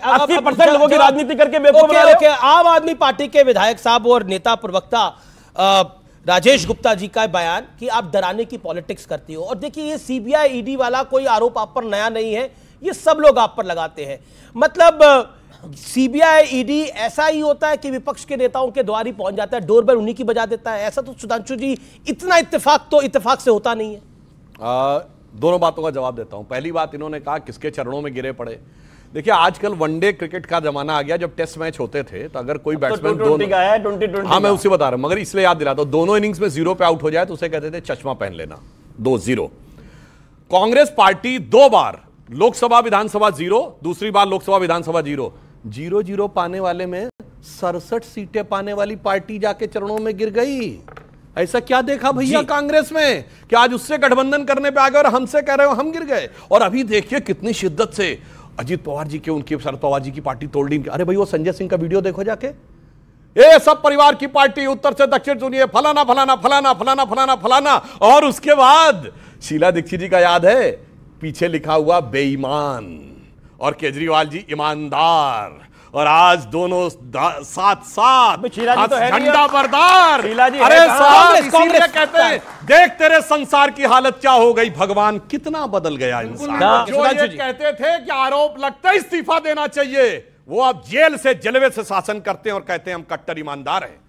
[SPEAKER 13] 80% लोगों की राजनीति करके बेवकूफ बना रहे हो।
[SPEAKER 1] आम आदमी पार्टी के विधायक साहब और नेता प्रवक्ता राजेश गुप्ता जी का बयान कि आप डराने की पॉलिटिक्स करती हो। और देखिए, ये सीबीआई ईडी वाला कोई आरोप आप पर नया नहीं है, ये सब लोग आप पर लगाते हैं। मतलब सीबीआई ईडी ऐसा ही होता है कि विपक्ष के नेताओं के द्वार ही पहुंच जाता है, डोरबेल उन्हीं की बजा देता है। ऐसा तो सुधांशु जी, इतना इत्तेफाक से होता नहीं है।
[SPEAKER 10] दोनों बातों का जवाब देता हूं। पहली बात, इन्होंने कहा किसके चरणों में गिरे पड़े। देखिए, आजकल वनडे क्रिकेट का जमाना आ गया। जब टेस्ट मैच होते थे तो अगर कोई बैट्समैन हाँ, मैं उसी बता रहा हूं, मगर इसलिए याद दिलाता हूं, दोनों इनिंग्स में 0 पे आउट हो जाए तो उसे कहते थे चश्मा पहन लेना। 2-0 कांग्रेस पार्टी 2 बार लोकसभा विधानसभा 0, दूसरी बार लोकसभा विधानसभा 0 पाने वाले में 67 सीटें पाने वाली पार्टी जाके चरणों में गिर गई। ऐसा क्या देखा भैया कांग्रेस में कि आज उससे गठबंधन करने पे आ गए और हमसे कह रहे हो हम गिर गए। और अभी देखिए कितनी शिद्दत से अजीत पवार जी के, उनके शरद पवार जी की पार्टी तोड़ दी। अरे भाई, वो संजय सिंह का वीडियो देखो जाके, ये सब परिवार की पार्टी, उत्तर से दक्षिण सुनिए, फलाना फलाना फलाना फलाना फलाना फलाना। और उसके बाद शीला दीक्षित जी का याद है, पीछे लिखा हुआ बेईमान, और केजरीवाल जी ईमानदार। और आज दोनों साथ झंडा बरदार। अरे साहब, इसीलिए कहते हैं देख तेरे संसार की हालत क्या हो गई, भगवान कितना बदल गया इंसान। जो ये कहते थे कि आरोप लगता है इस्तीफा देना चाहिए, वो अब जेल से जलवे से शासन करते हैं और कहते हैं हम कट्टर ईमानदार हैं।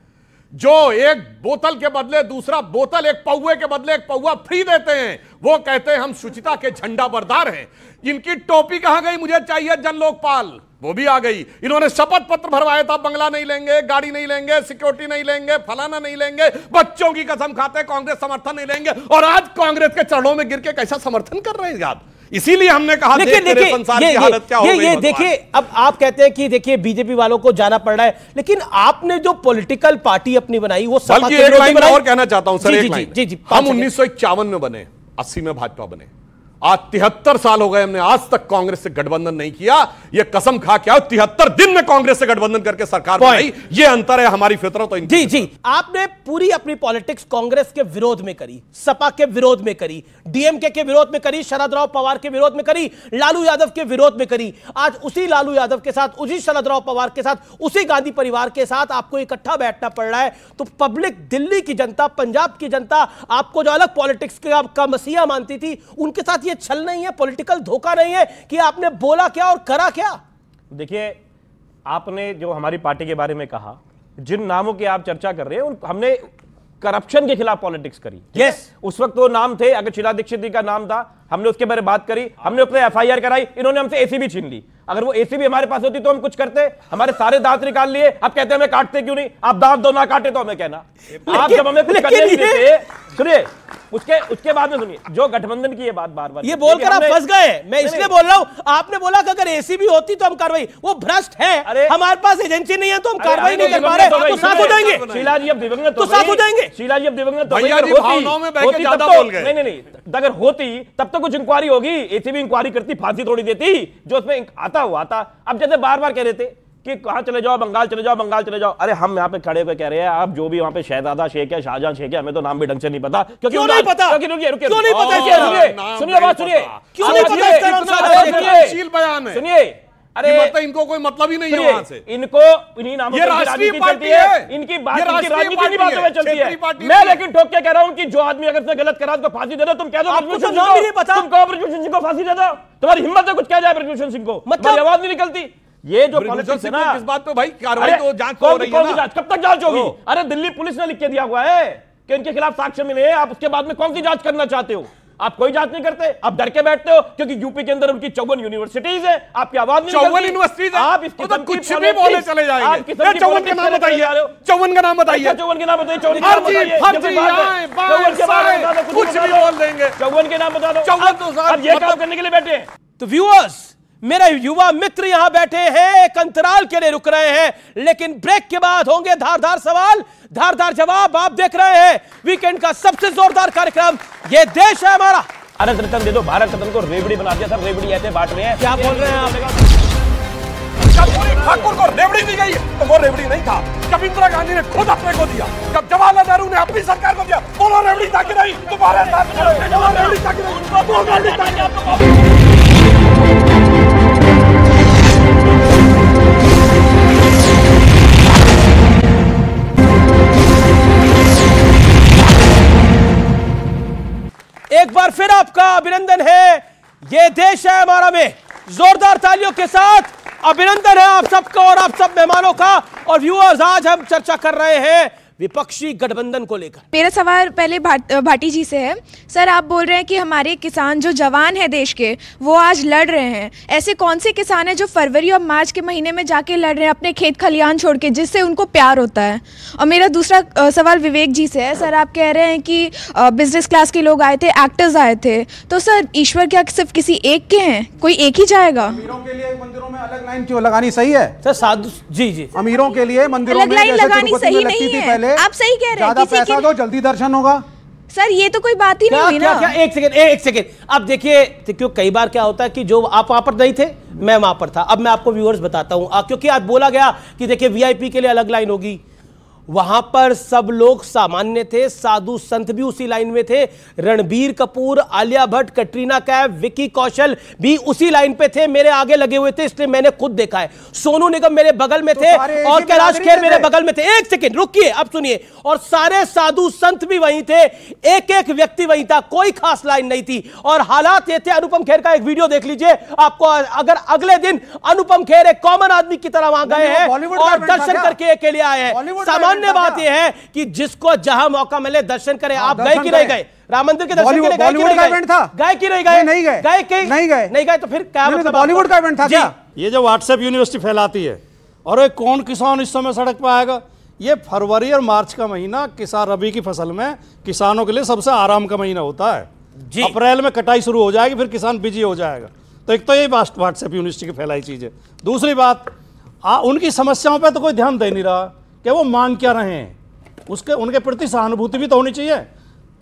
[SPEAKER 10] जो एक बोतल के बदले दूसरा बोतल, एक पौवे के बदले एक पौवा फ्री देते हैं, वो कहते हैं हम शुचिता के झंडा बरदार हैं। इनकी टोपी कहां गई? मुझे चाहिए जन लोकपाल, वो भी आ गई। इन्होंने शपथ पत्र भरवाया था, बंगला नहीं लेंगे, गाड़ी नहीं लेंगे, सिक्योरिटी नहीं लेंगे, फलाना नहीं लेंगे, बच्चों की कसम खाते कांग्रेस समर्थन नहीं लेंगे। और आज कांग्रेस के चरणों में गिर के कैसा समर्थन कर रहे हैं याद। इसीलिए हमने कहा देखिए संसार की हालत क्या हो गई।
[SPEAKER 1] ये देखिए, अब आप कहते हैं कि देखिए बीजेपी वालों को जाना पड़ रहा है, लेकिन आपने जो पॉलिटिकल पार्टी अपनी बनाई वो
[SPEAKER 10] सपा के विरोधी बनाई। और कहना चाहता हूं सर, एक लाइन, हम 1951 में बने, 80 में भाजपा बने, आज 73 साल हो गए, हमने आज तक कांग्रेस से गठबंधन नहीं किया। ये कसम खा के आओ, 73 दिन में कांग्रेस से गठबंधन करके सरकार बनाई। ये अंतर है हमारी फितरत और इनकी।
[SPEAKER 1] जी, आपने पूरी अपनी पॉलिटिक्स कांग्रेस के विरोध में करी, सपा के विरोध में करी, डीएमके के विरोध में करी, शरद राव पवार के विरोध में करी, लालू यादव के विरोध में करी। आज उसी लालू यादव के साथ, उसी शरद राव पवार के साथ, उसी गांधी परिवार के साथ आपको इकट्ठा बैठना पड़ रहा है। तो पब्लिक, दिल्ली की जनता, पंजाब की जनता आपको जो अलग पॉलिटिक्स का मसीहा मानती थी, उनके साथ ये छल नहीं है, पॉलिटिकल धोखा नहीं है कि आपने बोला क्या और करा क्या।
[SPEAKER 13] देखिए, आपने जो हमारी पार्टी के बारे में कहा, जिन नामों की आप चर्चा कर रहे हैं, हमने करप्शन के खिलाफ पॉलिटिक्स करी। यस, उस वक्त वो नाम थे, अगर शीला दीक्षित जी का नाम था, हमने उसके बारे में बात करी, हमने उसने एफआईआर कराई, इन्होंने हमसे एसीबी छीन ली। अगर वो एसीबी हमारे पास होती तो हम कुछ करते, हमारे सारे दांत निकाल लिए। अब कहते हैं हमें काटते क्यों नहीं? आप दांत दो, ना काटे तो हमें कहना। आप जब हमें कुछ करने नहीं देते, सुनिए, उसके बाद में सुनिए, जो गठबंधन की ये बात बार-बार
[SPEAKER 1] ये बोलकर आप फंस गए। मैं इसलिए बोल रहा हूं, आपने बोला कि अगर एसीबी होती तो हम कार्रवाई, वो भ्रष्ट है, हमारे पास एजेंसी नहीं है तो हम कार्रवाई नहीं कर पा रहे, तो साथ हो जाएंगे।
[SPEAKER 13] शीला जी अब दिवंगत
[SPEAKER 1] तो साथ हो जाएंगे।
[SPEAKER 13] शीला जी अब दिवंगत
[SPEAKER 10] नहीं,
[SPEAKER 13] अगर होती तब तो कुछ इंक्वायरी होगी, एसीबी इंक्वायरी करती, फांसी थोड़ी देती, जो उसमें आता हुआ था। अब जैसे बार बार कह रहे थे कि कहां चले जाओ, बंगाल चले जाओ, बंगाल चले जाओ। अरे हम यहाँ पे खड़े हुए कह रहे हैं, आप जो भी वहां पे शहजादा शेख है, शाहजहां शेख है, हमें तो नाम भी ढंग से नहीं पता। क्यों नहीं पता? सुनिए बात, सुनिए,
[SPEAKER 1] क्यों नहीं पता?
[SPEAKER 13] सुनिए, अरे
[SPEAKER 10] मतलब इनको कोई मतलब ही नहीं है वहां से।
[SPEAKER 13] इनको इन्हीं नामों
[SPEAKER 10] ये राष्ट्रीय पार्टी है,
[SPEAKER 13] इनकी बात इनकी राजनीति नहीं बातों में चलती है। मैं लेकिन ठोक के कह रहा हूं कि जो आदमी अगर गलत करा उसको फांसी दे दो। तुम कह दो ब्रजभूषण सिंह को फांसी दे दो, तुम्हारी हिम्मत है कुछ कह जाए ब्रजभूषण सिंह को, मतलब आवाज नहीं निकलती। ये जो पॉलिटिक्स है ना,
[SPEAKER 10] किस बात पे भाई कार्रवाई तो जांच हो रही है ना,
[SPEAKER 13] कब तक जांच होगी? अरे दिल्ली पुलिस ने लिख के दिया हुआ है कि इनके खिलाफ साक्ष्य मिले, आप उसके बाद में कौन सी जांच करना चाहते हो? आप कोई जांच नहीं करते, आप डर के बैठते हो क्योंकि यूपी के अंदर उनकी 54 यूनिवर्सिटीज है, आपकी आवाज नहीं
[SPEAKER 10] 54 यूनिवर्सिटीज है, आप इसको तो कुछ भी बोले चले जाएंगे। 54 का नाम बताइए, 54 का नाम बताइए,
[SPEAKER 13] 54 के नाम बताइए, 54
[SPEAKER 10] कुछ भी बोल देंगे,
[SPEAKER 13] 54 के नाम बता दो।
[SPEAKER 10] 54
[SPEAKER 13] अब ये काम करने के लिए बैठे हैं।
[SPEAKER 1] तो व्यूअर्स, मेरे युवा मित्र यहां बैठे हैं, एक अंतराल के लिए रुक रहे हैं, लेकिन ब्रेक के बाद होंगे धारदार सवाल, धारदार जवाब। आप देख रहे हैं वीकेंड का सबसे जोरदार कार्यक्रम, ये देश है हमारा।
[SPEAKER 13] भारत रत्न दे दो, भारत रत्न को रेवड़ी बना दिया सर, रेवड़ी ऐसे बांट रहे हैं।
[SPEAKER 1] क्या बोल रहे हैं आप?
[SPEAKER 10] ठाकुर को रेवड़ी दी गई तो वो रेवड़ी नहीं था, जब इंदिरा गांधी ने खुद अपने को दिया, जब जवाहरलाल नेहरू ने अपनी सरकार को दिया, बोलो रेवड़ी था कि नहीं? तुम्हारे साथ रेवड़ी था कि नहीं?
[SPEAKER 1] एक बार फिर आपका अभिनंदन है, ये देश है हमारा में जोरदार तालियों के साथ अभिनंदन है आप सबका और आप सब मेहमानों का। और व्यूअर्स, आज हम चर्चा कर रहे हैं विपक्षी गठबंधन को लेकर।
[SPEAKER 14] मेरा सवाल पहले भाटी जी से है। सर, आप बोल रहे हैं कि हमारे किसान जो जवान हैं देश के, वो आज लड़ रहे हैं। ऐसे कौन से किसान हैं जो फरवरी और मार्च के महीने में जाके लड़ रहे हैं अपने खेत खलियान छोड़ के, जिससे उनको प्यार होता है? और मेरा दूसरा सवाल विवेक जी से है। सर, आप कह रहे हैं कि बिजनेस क्लास के लोग आए थे, एक्टर्स आए थे, तो सर ईश्वर क्या सिर्फ किसी एक के हैं? कोई एक ही जाएगा?
[SPEAKER 11] अमीरों के लिए मंदिरों में अलग लाइन क्यों लगानी सही है?
[SPEAKER 1] सर साधु जी
[SPEAKER 11] अमीरों के लिए मंदिरों में
[SPEAKER 14] लाइन लगानी सही नहीं है। आप सही कह रहे हैं,
[SPEAKER 11] ज्यादा पैसा दो जल्दी दर्शन होगा।
[SPEAKER 14] सर ये तो कोई बात ही नहीं हुई ना।
[SPEAKER 1] क्या एक सेकेंड अब देखिए, क्यों कई बार क्या होता है कि जो आप वहां पर नहीं थे, मैं वहां पर था। अब मैं आपको व्यूअर्स बताता हूं, क्योंकि आज बोला गया कि देखिए वीआईपी के लिए अलग लाइन होगी। वहां पर सब लोग सामान्य थे, साधु संत भी उसी लाइन में थे। रणबीर कपूर, आलिया भट्ट, कटरीना कैफ, विकी कौशल भी उसी लाइन पे थे, मेरे आगे लगे हुए थे, इसलिए मैंने खुद देखा है। सोनू निगम मेरे बगल में थे और कैलाश खेर मेरे बगल में थे। एक सेकेंड रुकिए, अब सुनिए। और सारे साधु संत भी वहीं थे, एक एक व्यक्ति वहीं था, कोई खास लाइन नहीं थी। और हालात ये थे, अनुपम खेर का एक वीडियो देख लीजिए आपको, अगर अगले दिन अनुपम खेर एक कॉमन आदमी की तरह वहां गए हैं और दर्शन करके के लिए आए हैं। सामान्य बात यह है कि जिसको जहां मौका मिले दर्शन करे। आप गए कि नहीं गए? राम मंदिर के दर्शन के लिए
[SPEAKER 11] बॉलीवुड का इवेंट था,
[SPEAKER 1] गए कि नहीं गए?
[SPEAKER 11] नहीं गए,
[SPEAKER 1] नहीं गए तो फिर क्या मतलब?
[SPEAKER 11] बॉलीवुड का इवेंट था क्या?
[SPEAKER 4] ये जो व्हाट्सएप यूनिवर्सिटी फैलाती है, और कौन किसान इस समय सड़क पर आएगा? ये फरवरी और मार्च का महीना किसान रबी की फसल में किसानों के लिए सबसे आराम का महीना होता है। अप्रैल में कटाई शुरू हो जाएगी, फिर किसान बिजी हो जाएगा। तो एक तो यही व्हाट्सएप यूनिवर्सिटी की फैलाई चीज है। दूसरी बात, उनकी समस्याओं पर तो कोई ध्यान दे नहीं रहा कि वो मांग क्या रहे हैं, उसके उनके प्रति सहानुभूति भी तो होनी चाहिए।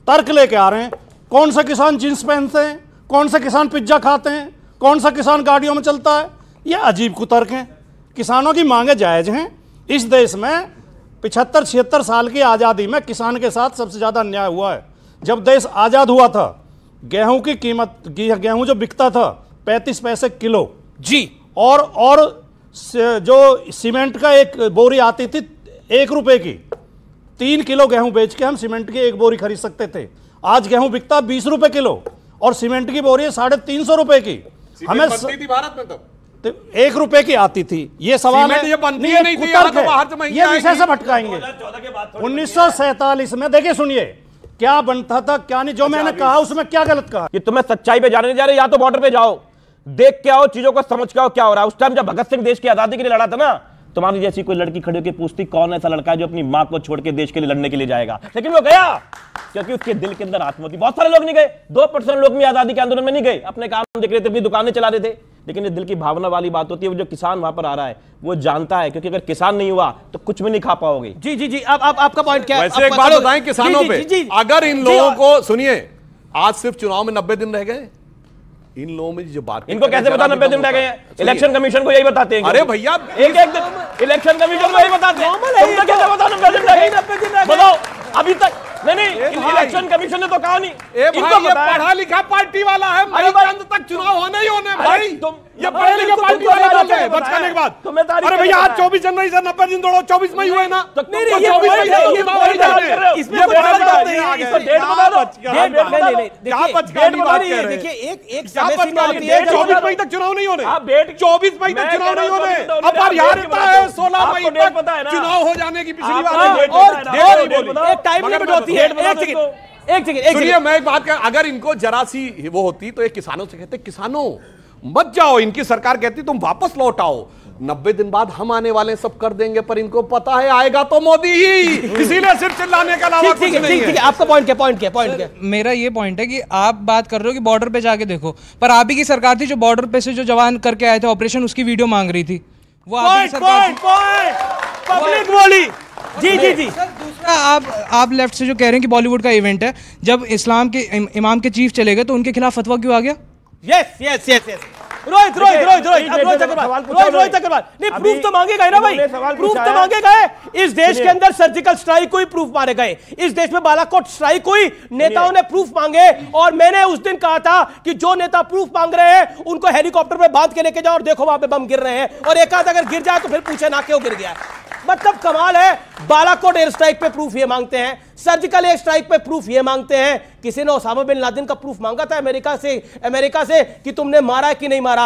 [SPEAKER 4] तर्क लेके आ रहे हैं, कौन सा किसान जींस पहनते हैं, कौन सा किसान पिज्जा खाते हैं, कौन सा किसान गाड़ियों में चलता है। ये अजीब कुतर्क हैं। किसानों की मांगे जायज हैं। इस देश में 75-76 साल की आज़ादी में किसान के साथ सबसे ज़्यादा अन्याय हुआ है। जब देश आज़ाद हुआ था, गेहूं की कीमत, गेहूं जो बिकता था 35 पैसे किलो
[SPEAKER 1] जी,
[SPEAKER 4] और जो सीमेंट का एक बोरी आती थी 1 रुपए की, 3 किलो गेहूं बेच के हम सीमेंट की एक बोरी खरीद सकते थे। आज गेहूं बिकता 20 रुपए किलो और सीमेंट की बोरी 350 रुपए की। हमें
[SPEAKER 10] बनती थी भारत में
[SPEAKER 4] तो 1 रुपए की आती थी। ये सवाल है,
[SPEAKER 10] ये बनती नहीं थी, यहाँ तो बाहर से महंगी
[SPEAKER 4] ये विषय से भटकाएंगे। 1947 में देखिए, सुनिए क्या बनता था क्या नहीं, जो मैंने कहा उसमें क्या गलत कहा।
[SPEAKER 13] कि तुम्हें सच्चाई पे जाने नहीं जा रहे, या तो बॉर्डर पे जाओ, देख के आओ, चीजों को समझ के आओ क्या हो रहा है। उस टाइम जब भगत सिंह देश की आजादी के लिए लड़ा था ना, तुम्हारी जैसी कोई लड़की खड़ी होकर पूछती कौन ऐसा लड़का है जो अपनी मां को छोड़ के देश के लिए लड़ने के लिए जाएगा, लेकिन वो गया क्योंकि उसके दिल के अंदर आत्मा थी। बहुत सारे लोग नहीं गए, 2% लोग भी आजादी के आंदोलन में नहीं गए, अपने काम देख रहे थे, अपनी दुकानें चला रहे थे। लेकिन ये दिल की भावना वाली बात होती है। वो जो किसान वहां पर आ रहा है वो जानता है, क्योंकि अगर किसान नहीं हुआ तो कुछ भी नहीं खा पाओगे।
[SPEAKER 1] जी जी जी, अब आपका पॉइंट क्या है?
[SPEAKER 10] वैसे एक बात बताएं किसानों पे, अगर इन लोगों को, सुनिए, आज सिर्फ चुनाव में 90 दिन रह गए, इन लोगों में जो बात,
[SPEAKER 13] इनको कैसे पता 90 दिन रह गए हैं? इलेक्शन कमीशन को यही बताते हैं।
[SPEAKER 10] अरे भैया,
[SPEAKER 13] एक दिन इलेक्शन कमीशन को यही बताते हैं। तुमको कैसे पता 90 दिन रह गए? बताओ अभी तक। नहीं, इलेक्शन कमीशन ने तो कहा नहीं।
[SPEAKER 10] इनको पढ़ा लिखा पार्टी वाला है, मई के अंत तक चुनाव होने ही होने भाई। ये पढ़े लिखे पार्टी वाले बोलते हैं बचकाने के बाद। अरे भैया आज 24 जनवरी से 90 दिन दौड़ो, 24 मई हुए ना।
[SPEAKER 1] देखिए एक
[SPEAKER 10] 24 मई तक चुनाव नहीं होने, 24 मई तक चुनाव नहीं होने। अब बार याद रहता है 16 मई तक चुनाव हो जाने की पिछली बार
[SPEAKER 1] एक टाइम लिमिट होती है। एक सेकंड
[SPEAKER 10] सुनिए, मैं एक बात कर, अगर इनको जरा सी वो होती तो ये किसानों से कहते किसानों मत जाओ, इनकी सरकार कहती तुम वापस लौट आओ, 90 दिन बाद हम आने वाले सब कर देंगे, पर इनको पता है आएगा तो मोदी ही, इसीलिए सिर्फ चिल्लाने का अलावा कुछ नहीं है।
[SPEAKER 1] आपका पॉइंट क्या?
[SPEAKER 15] मेरा ये पॉइंट है कि आप बात कर रहे हो कि बॉर्डर पे जाके देखो, पर आप ही की सरकार थी जो बॉर्डर पे से जो जवान करके आए थे ऑपरेशन, उसकी वीडियो मांग रही थी। वो आप ही सरकार
[SPEAKER 1] पब्लिक बोली। जी
[SPEAKER 15] दूसरा आप लेफ्ट से जो कह रहे हैं कि बॉलीवुड का इवेंट है, जब इस्लाम के इमाम के चीफ चले गए तो उनके खिलाफ फतवा क्यों आ गया?
[SPEAKER 1] यस रोहित अग्रवाल नहीं, प्रूफ तो मांगे गए ना भाई, प्रूफ तो मांगे गए। इस देश के अंदर सर्जिकल स्ट्राइक को ही प्रूफ मारे गए, इस देश में बालाकोट स्ट्राइक को ही नेताओं ने प्रूफ मांगे। और मैंने उस दिन कहा था कि जो नेता प्रूफ मांग रहे हैं उनको हेलीकॉप्टर पे बांध के लेके जाओ और देखो वहां पे बम गिर रहे हैं, और एक आध अगर गिर जाए तो फिर पूछे ना क्यों गिर गया। मतलब कमाल है। बालाकोट एयर स्ट्राइक पे प्रूफ ये मांगते हैं, सर्जिकल एयर स्ट्राइक पे प्रूफ ये मांगते हैं। किसी ने ओसामा बिन लादेन का प्रूफ मांगा था अमेरिका से कि तुमने मारा है कि नहीं मारा है।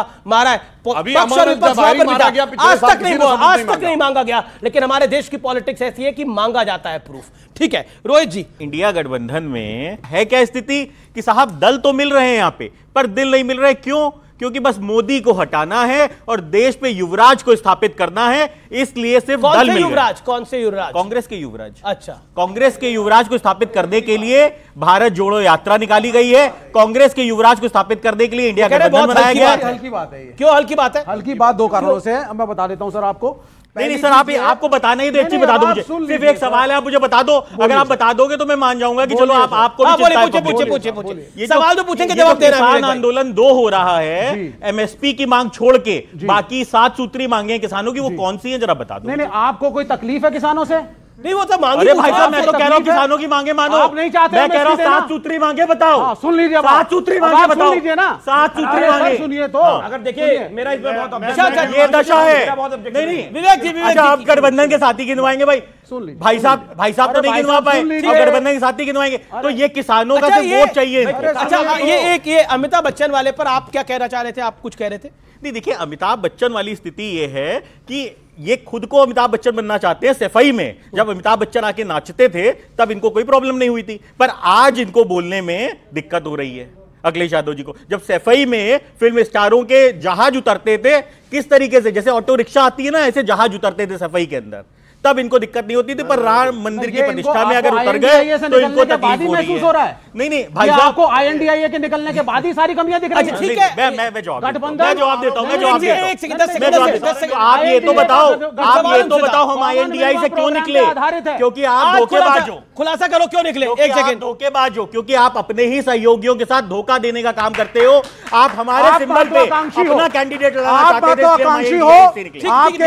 [SPEAKER 1] आज तक नहीं मांगा गया, लेकिन हमारे देश की पॉलिटिक्स ऐसी है कि मांगा जाता है प्रूफ। ठीक है रोहित जी,
[SPEAKER 2] इंडिया गठबंधन में है क्या स्थिति कि साहब दल तो मिल रहे हैं यहां पे, पर दिल नहीं मिल रहे। क्यों? क्योंकि बस मोदी को हटाना है और देश पे युवराज को स्थापित करना है, इसलिए सिर्फ दल मिल रहे।
[SPEAKER 1] कौन से युवराज?
[SPEAKER 2] कांग्रेस के युवराज।
[SPEAKER 1] अच्छा,
[SPEAKER 2] कांग्रेस के युवराज को स्थापित करने के लिए भारत जोड़ो यात्रा निकाली गई है। कांग्रेस के युवराज को स्थापित करने के लिए इंडिया गठबंधन बनाया गया।
[SPEAKER 11] हल्की बात है ये।
[SPEAKER 1] क्यों हल्की बात है?
[SPEAKER 11] हल्की बात दो कारणों से है, मैं बता देता हूं सर आपको।
[SPEAKER 2] नहीं सर, आपको बताना ही तो एक चीज बता दो मुझे, सिर्फ एक सवाल है, आप मुझे बता दो। अगर आप बता दोगे तो मैं मान जाऊंगा कि चलो आपको
[SPEAKER 1] पूछे सवाल तो पूछेंगे, जवाब देना।
[SPEAKER 2] किसान आंदोलन 2 हो रहा है, एमएसपी की मांग छोड़ के बाकी 7 सूत्री मांगे हैं किसानों की, वो कौन सी है जरा बता दो।
[SPEAKER 11] नहीं, आपको कोई तकलीफ है किसानों से?
[SPEAKER 1] नहीं, वो तो मांगे।
[SPEAKER 2] अरे भाई साहब, मैं तो कह रहा हूँ किसानों की मांगे मानो।
[SPEAKER 11] आप नहीं चाहते?
[SPEAKER 2] मैं कह रहा हूँ 7 सूत्री मांगे बताओ।
[SPEAKER 11] सुन लीजिए,
[SPEAKER 2] 7 सूत्री मांगे बताओ।
[SPEAKER 11] सुन लीजिए ना,
[SPEAKER 2] 7 सूत्री मांगे
[SPEAKER 11] सुनिए तो।
[SPEAKER 1] अगर देखिए मेरा इसमें बहुत
[SPEAKER 2] ये दशा है। नहीं विवेक जी, अच्छा आप गठबंधन के साथी गिनवाएंगे भाई? भाई साहब तो नहीं गिनवा पाए, गठबंधन के साथी गिनवाएंगे तो ये किसानों का वोट चाहिए।
[SPEAKER 1] अच्छा, ये अमिताभ बच्चन वाले पर आप क्या कहना चाह रहे थे? आप कुछ कह रहे थे?
[SPEAKER 2] नहीं देखिए, अमिताभ बच्चन वाली स्थिति ये है कि ये खुद को अमिताभ बच्चन बनना चाहते हैं। सफाई में जब अमिताभ बच्चन आके नाचते थे तब इनको कोई प्रॉब्लम नहीं हुई थी, पर आज इनको बोलने में दिक्कत हो रही है। अखिलेश यादव जी को जब सफाई में फिल्म स्टारों के जहाज उतरते थे, किस तरीके से जैसे ऑटो रिक्शा आती है ना, ऐसे जहाज उतरते थे सफाई के अंदर, तब इनको दिक्कत नहीं होती थी। पर राम मंदिर की प्रतिष्ठा में अगर उतर गए तो इनको तकलीफ हो रही है। नहीं भाई साहब,
[SPEAKER 11] आपको INDIA के निकलने के बाद ही सारी कमियां दिख रही हैं।
[SPEAKER 1] ठीक है,
[SPEAKER 2] मैं जवाब देता हूं। आप ये तो बताओ हम INDI से क्यों निकले? क्योंकि आप धोखेबाज हो।
[SPEAKER 1] खुलासा करो क्यों निकले। एक सेकंड,
[SPEAKER 2] धोखेबाज हो क्योंकि आप अपने ही सहयोगियों के साथ धोखा देने का काम करते हो। आप हमारे सिंबल पे अपना कैंडिडेट लगाना चाहते थे,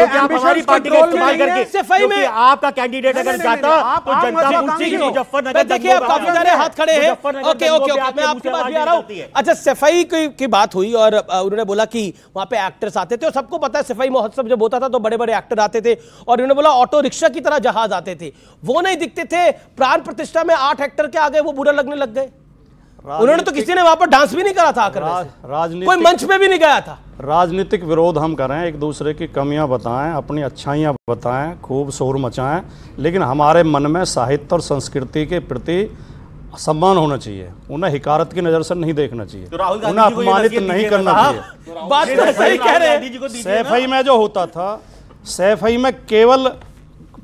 [SPEAKER 2] हमारी पार्टी का इस्तेमाल करके, क्योंकि आपका कैंडिडेट अगर जाता तो जनता पूछती कि मुजफ्फरनगर।
[SPEAKER 1] देखिए आप काफी सारे हाथ खड़े हैं। ओके, मैं आपकी बात भी आ रहा हूं। अच्छा, सफाई की बात हुई और उन्होंने बोला कि वहां पे एक्टर्स आते थे और सबको पता है सफाई महोत्सव जब होता था तो बड़े बड़े एक्टर आते थे, और उन्होंने बोला ऑटो रिक्शा की तरह जहाज आते थे, वो नहीं दिखते थे। प्राण प्रतिष्ठा में 8 एक्टर के आगे वो बुरा लगने लग गए। उन्होंने तो किसी ने वहां पर डांस भी नहीं करा था, आकर कोई मंच में भी नहीं गया था।
[SPEAKER 4] राजनीतिक विरोध हम करें, एक दूसरे की कमियां बताएं, अपनी अच्छाइयां बताएं, खूब शोर मचाएं, लेकिन हमारे मन में साहित्य और संस्कृति के प्रति सम्मान होना चाहिए। उन्हें हिकारत की नजर से नहीं देखना चाहिए, उन्हें अपमानित नहीं करना चाहिए।
[SPEAKER 1] बात तो सही कह रहे हैं।
[SPEAKER 4] सैफई में जो होता था, सैफई में केवल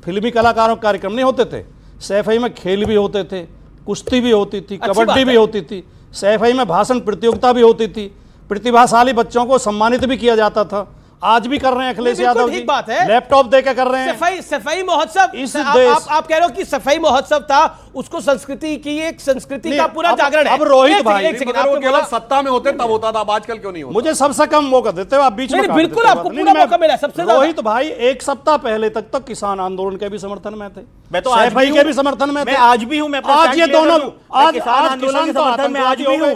[SPEAKER 4] फिल्मी कलाकारों के कार्यक्रम नहीं होते थे, सैफई में खेल भी होते थे, कुश्ती भी होती थी, कबड्डी भी होती थी, सैफई में भाषण प्रतियोगिता भी होती थी, प्रतिभाशाली बच्चों को सम्मानित भी किया जाता था। आज भी कर रहे हैं अखिलेश यादव जी,
[SPEAKER 1] बात है,
[SPEAKER 4] लैपटॉप देकर कर रहे हैं।
[SPEAKER 1] सफाई महोत्सव
[SPEAKER 4] इस
[SPEAKER 1] आप कह रहे हो कि सफाई महोत्सव था, उसको संस्कृति की एक संस्कृति का पूरा जागरण है।
[SPEAKER 4] अब रोहित भाई,
[SPEAKER 10] आपको केवल सत्ता में होते तब होता था, आजकल क्यों नहीं होता?
[SPEAKER 4] मुझे सबसे कम मौका देते हो आप बीच में।
[SPEAKER 1] बिल्कुल आपको पूरा मौका मिला सबसे ज्यादा।
[SPEAKER 4] रोहित भाई, एक सप्ताह पहले तक तो किसान आंदोलन के भी समर्थन में थे,
[SPEAKER 2] मैं तो
[SPEAKER 4] सैफई के भी समर्थन में थे,
[SPEAKER 2] आज भी हूं।
[SPEAKER 4] आज ये दोनों
[SPEAKER 2] आज किसान आंदोलन के समर्थन में आज भी हूं।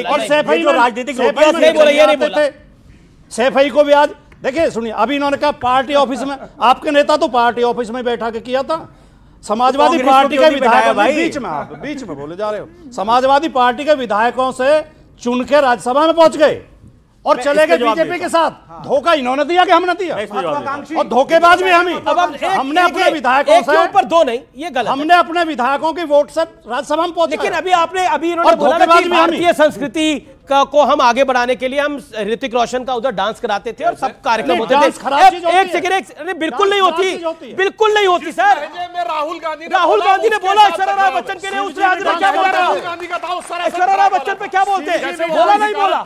[SPEAKER 4] और सैफई जो राजनीतिक
[SPEAKER 1] नहीं बोला, ये नहीं बोला।
[SPEAKER 4] सैफई को भी आज देखिए सुनिए, अभी इन्होंने कहा पार्टी ऑफिस में, आपके नेता तो पार्टी ऑफिस में बैठा के किया था। समाजवादी पार्टी के विधायक, बीच में बोले जा रहे हो, समाजवादी पार्टी के विधायकों से चुन के राज्यसभा में पहुंच गए और चले गए बीजेपी के साथ। धोखा इन्होंने दिया कि हमने दिया? और धोखेबाज भी हम ही। हमने अपने विधायकों से
[SPEAKER 1] ऊपर दो नहीं, ये गलत।
[SPEAKER 4] हमने अपने विधायकों की वोट से राज्यसभा में पहुंचे।
[SPEAKER 1] लेकिन अभी इन्होंने बोला ना कि भारतीय संस्कृति को हम आगे बढ़ाने के लिए हम ऋतिक रोशन का उधर डांस कराते थे और सब कार्यक्रम होते थे। एक सेकंड, बिल्कुल नहीं होती, बिल्कुल नहीं होती सर। राहुल गांधी ने बोला ऐश्वर्या राय बच्चन के लिए, उसने आज क्या बोला? ऐश्वर्या राय बच्चन पे क्या बोलते? बोला नहीं बोला?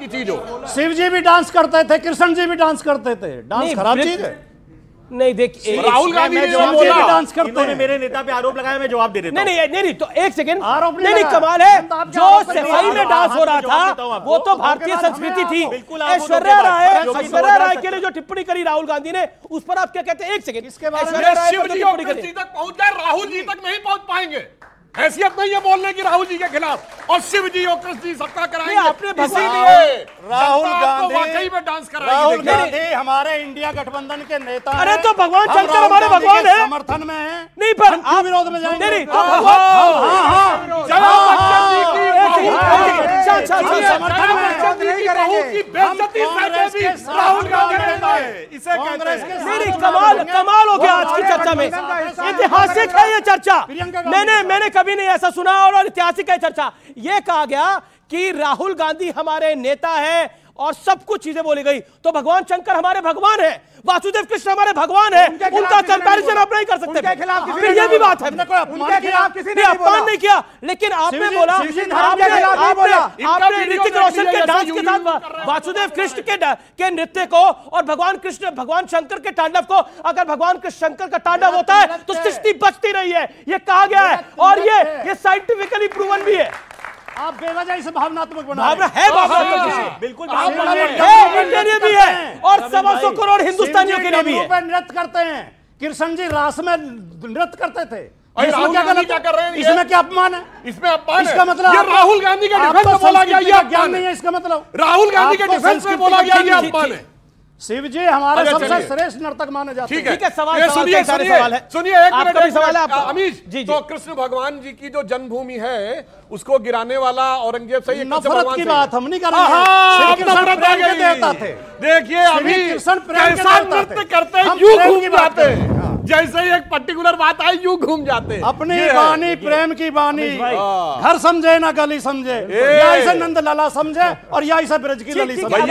[SPEAKER 4] शिव जी भी डांस करते थे, कृष्ण जी भी डांस करते थे। डांस खराब चीज है
[SPEAKER 1] नहीं। देखिए
[SPEAKER 2] राहुल गांधी ने
[SPEAKER 4] डांस करते हैं,
[SPEAKER 2] मेरे नेता पे आरोप लगाया, मैं जवाब दे देता हूं।
[SPEAKER 1] नहीं तो एक सेकंड, नहीं कमाल है, जो सफाई में डांस हो रहा था वो तो भारतीय संस्कृति थी। ऐश्वर्या राय के लिए जो टिप्पणी करी राहुल गांधी ने, उस पर आप क्या कहते हैं? एक सेकंड, इसके बारे में
[SPEAKER 10] शिव जी और कृष्ण जी तक पहुंच गए, राहुल जी तक नहीं पहुंच पाएंगे। हैसियत नहीं है बोलने की राहुल जी के खिलाफ, और शिव जी और कृष्ण जी सबका कराएंगे।
[SPEAKER 1] आपने
[SPEAKER 4] राहुल गांधी
[SPEAKER 10] वाकई में डांस कराएंगे।
[SPEAKER 4] राहुल गांधी हमारे इंडिया गठबंधन के नेता।
[SPEAKER 1] अरे तो भगवान शंकर हमारे भगवान है,
[SPEAKER 4] समर्थन में है।
[SPEAKER 1] नहीं पर आप
[SPEAKER 4] विरोध में जाएंगे?
[SPEAKER 1] नहीं तो भगवान
[SPEAKER 10] राहुल गांधी इसे
[SPEAKER 1] कमाल हो गया आज की चर्चा में। ऐतिहासिक है ये चर्चा, मैंने कभी नहीं ऐसा सुना। और ऐतिहासिक है चर्चा, ये कहा गया कि राहुल गांधी हमारे नेता है और सब कुछ चीजें बोली गई। तो भगवान शंकर हमारे भगवान है, वासुदेव कृष्ण हमारे भगवान है, उनका कंपैरिजन आप नहीं कर सकते। फिर ये भी बात है, अपमान नहीं किया। लेकिन आपने बोला, आपने ऋतिक रोशन के डांस के साथ वासुदेव कृष्ण के नृत्य को और भगवान शंकर के तांडव को, अगर भगवान शंकर का तांडव होता है तो सृष्टि बचती रही है, ये कहा गया है। और ये साइंटिफिकली प्रूवन भी है।
[SPEAKER 4] आप बेवजह से भावनात्मक बना
[SPEAKER 1] बिल्कुल के लिए भी है और 125 करोड़ हिंदुस्तानियों के लिए भी है।
[SPEAKER 4] नृत्य करते हैं, कृष्ण जी रास में नृत्य करते थे।
[SPEAKER 10] राहुल गांधी क्या कर रहे हैं?
[SPEAKER 4] इसमें क्या अपमान है?
[SPEAKER 10] इसमें अपमान
[SPEAKER 4] इसका मतलब
[SPEAKER 10] ये राहुल गांधी के डिफेंस में बोला गया, ये
[SPEAKER 4] ज्ञान नहीं है इसका मतलब।
[SPEAKER 10] राहुल गांधी के डिफेंस में बोला गया, ये अपमान है।
[SPEAKER 4] शिव जी हमारे सबसे श्रेष्ठ नर्तक माने जाते हैं।
[SPEAKER 10] ठीक है,
[SPEAKER 1] सवाल
[SPEAKER 10] सुनिए एक मिनट
[SPEAKER 1] सवाल है
[SPEAKER 10] अमीश जी। तो कृष्ण भगवान जी की जो जन्मभूमि है उसको गिराने वाला औरंगजेब सही
[SPEAKER 4] नफरत की बात हम नहीं कर रहे।
[SPEAKER 10] देखिए अभी कैसा नृत्य करते हैं, यूं घूम जाते हैं, जैसे ही एक पर्टिकुलर बात आई यूं घूम जाते हैं।
[SPEAKER 4] अपनी बानी प्रेम की बानी, घर समझे ना गली समझे, या इसे नंद लाला समझे और या इसे ब्रज की लली समझे।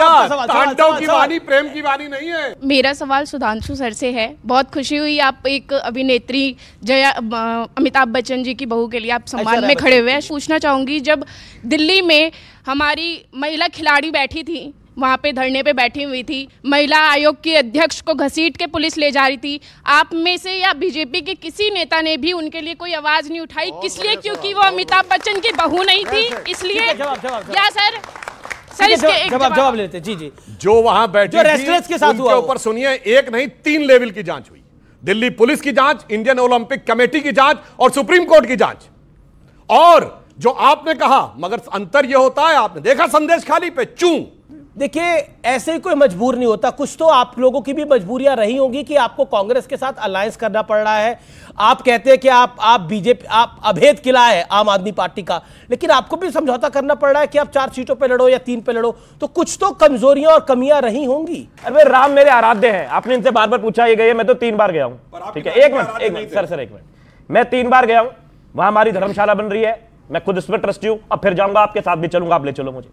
[SPEAKER 10] तांडव की बानी प्रेम की बानी नहीं है।
[SPEAKER 16] मेरा सवाल सुधांशु सर से है। बहुत खुशी हुई आप एक अभिनेत्री अमिताभ बच्चन जी की बहू के लिए आप सम्मान में खड़े हुए हैं। पूछना चाहूंगी, जब दिल्ली में हमारी महिला खिलाड़ी बैठी थी, वहाँ पे धरने पे बैठी हुई थी, महिला आयोग की अध्यक्ष को घसीट के पुलिस ले जा रही थी, आप में से या बीजेपी के किसी नेता ने भी उनके लिए कोई आवाज नहीं उठाई? किस लिए? क्योंकि वो अमिताभ बच्चन की बहू नहीं थी, इसलिए? या सर इसके
[SPEAKER 1] जवाब लेते। जी
[SPEAKER 10] जो वहां बैठी
[SPEAKER 1] जो रेस्टलर्स के साथ
[SPEAKER 10] उनके ऊपर सुनिए, एक नहीं 3 लेवल की जांच हुई। दिल्ली पुलिस की जांच, इंडियन ओलंपिक कमेटी की जांच और सुप्रीम कोर्ट की जांच। और जो आपने कहा, मगर अंतर यह होता है, आपने देखा संदेश खाली पे चूं।
[SPEAKER 1] देखिए, ऐसे ही कोई मजबूर नहीं होता, कुछ तो आप लोगों की भी मजबूरियां रही होंगी कि आपको कांग्रेस के साथ अलायंस करना पड़ रहा है। आप कहते हैं कि आप बीजेपी, आप अभेद किला है आम आदमी पार्टी का, लेकिन आपको भी समझौता करना पड़ रहा है कि आप 4 सीटों पे लड़ो या 3 पे लड़ो, तो कुछ तो कमजोरियां और कमियां रही होंगी।
[SPEAKER 13] अरे राम मेरे आराध्य हैं, आपने इनसे बार बार पूछा, ये गए, मैं तो 3 बार गया हूं। ठीक है, एक मिनट सर, एक मिनट, मैं 3 बार गया हूं, वहां हमारी धर्मशाला बन रही है, मैं खुद इस पर ट्रस्टी हूं, अब फिर जाऊंगा आपके साथ भी चलूंगा, आप ले चलो मुझे।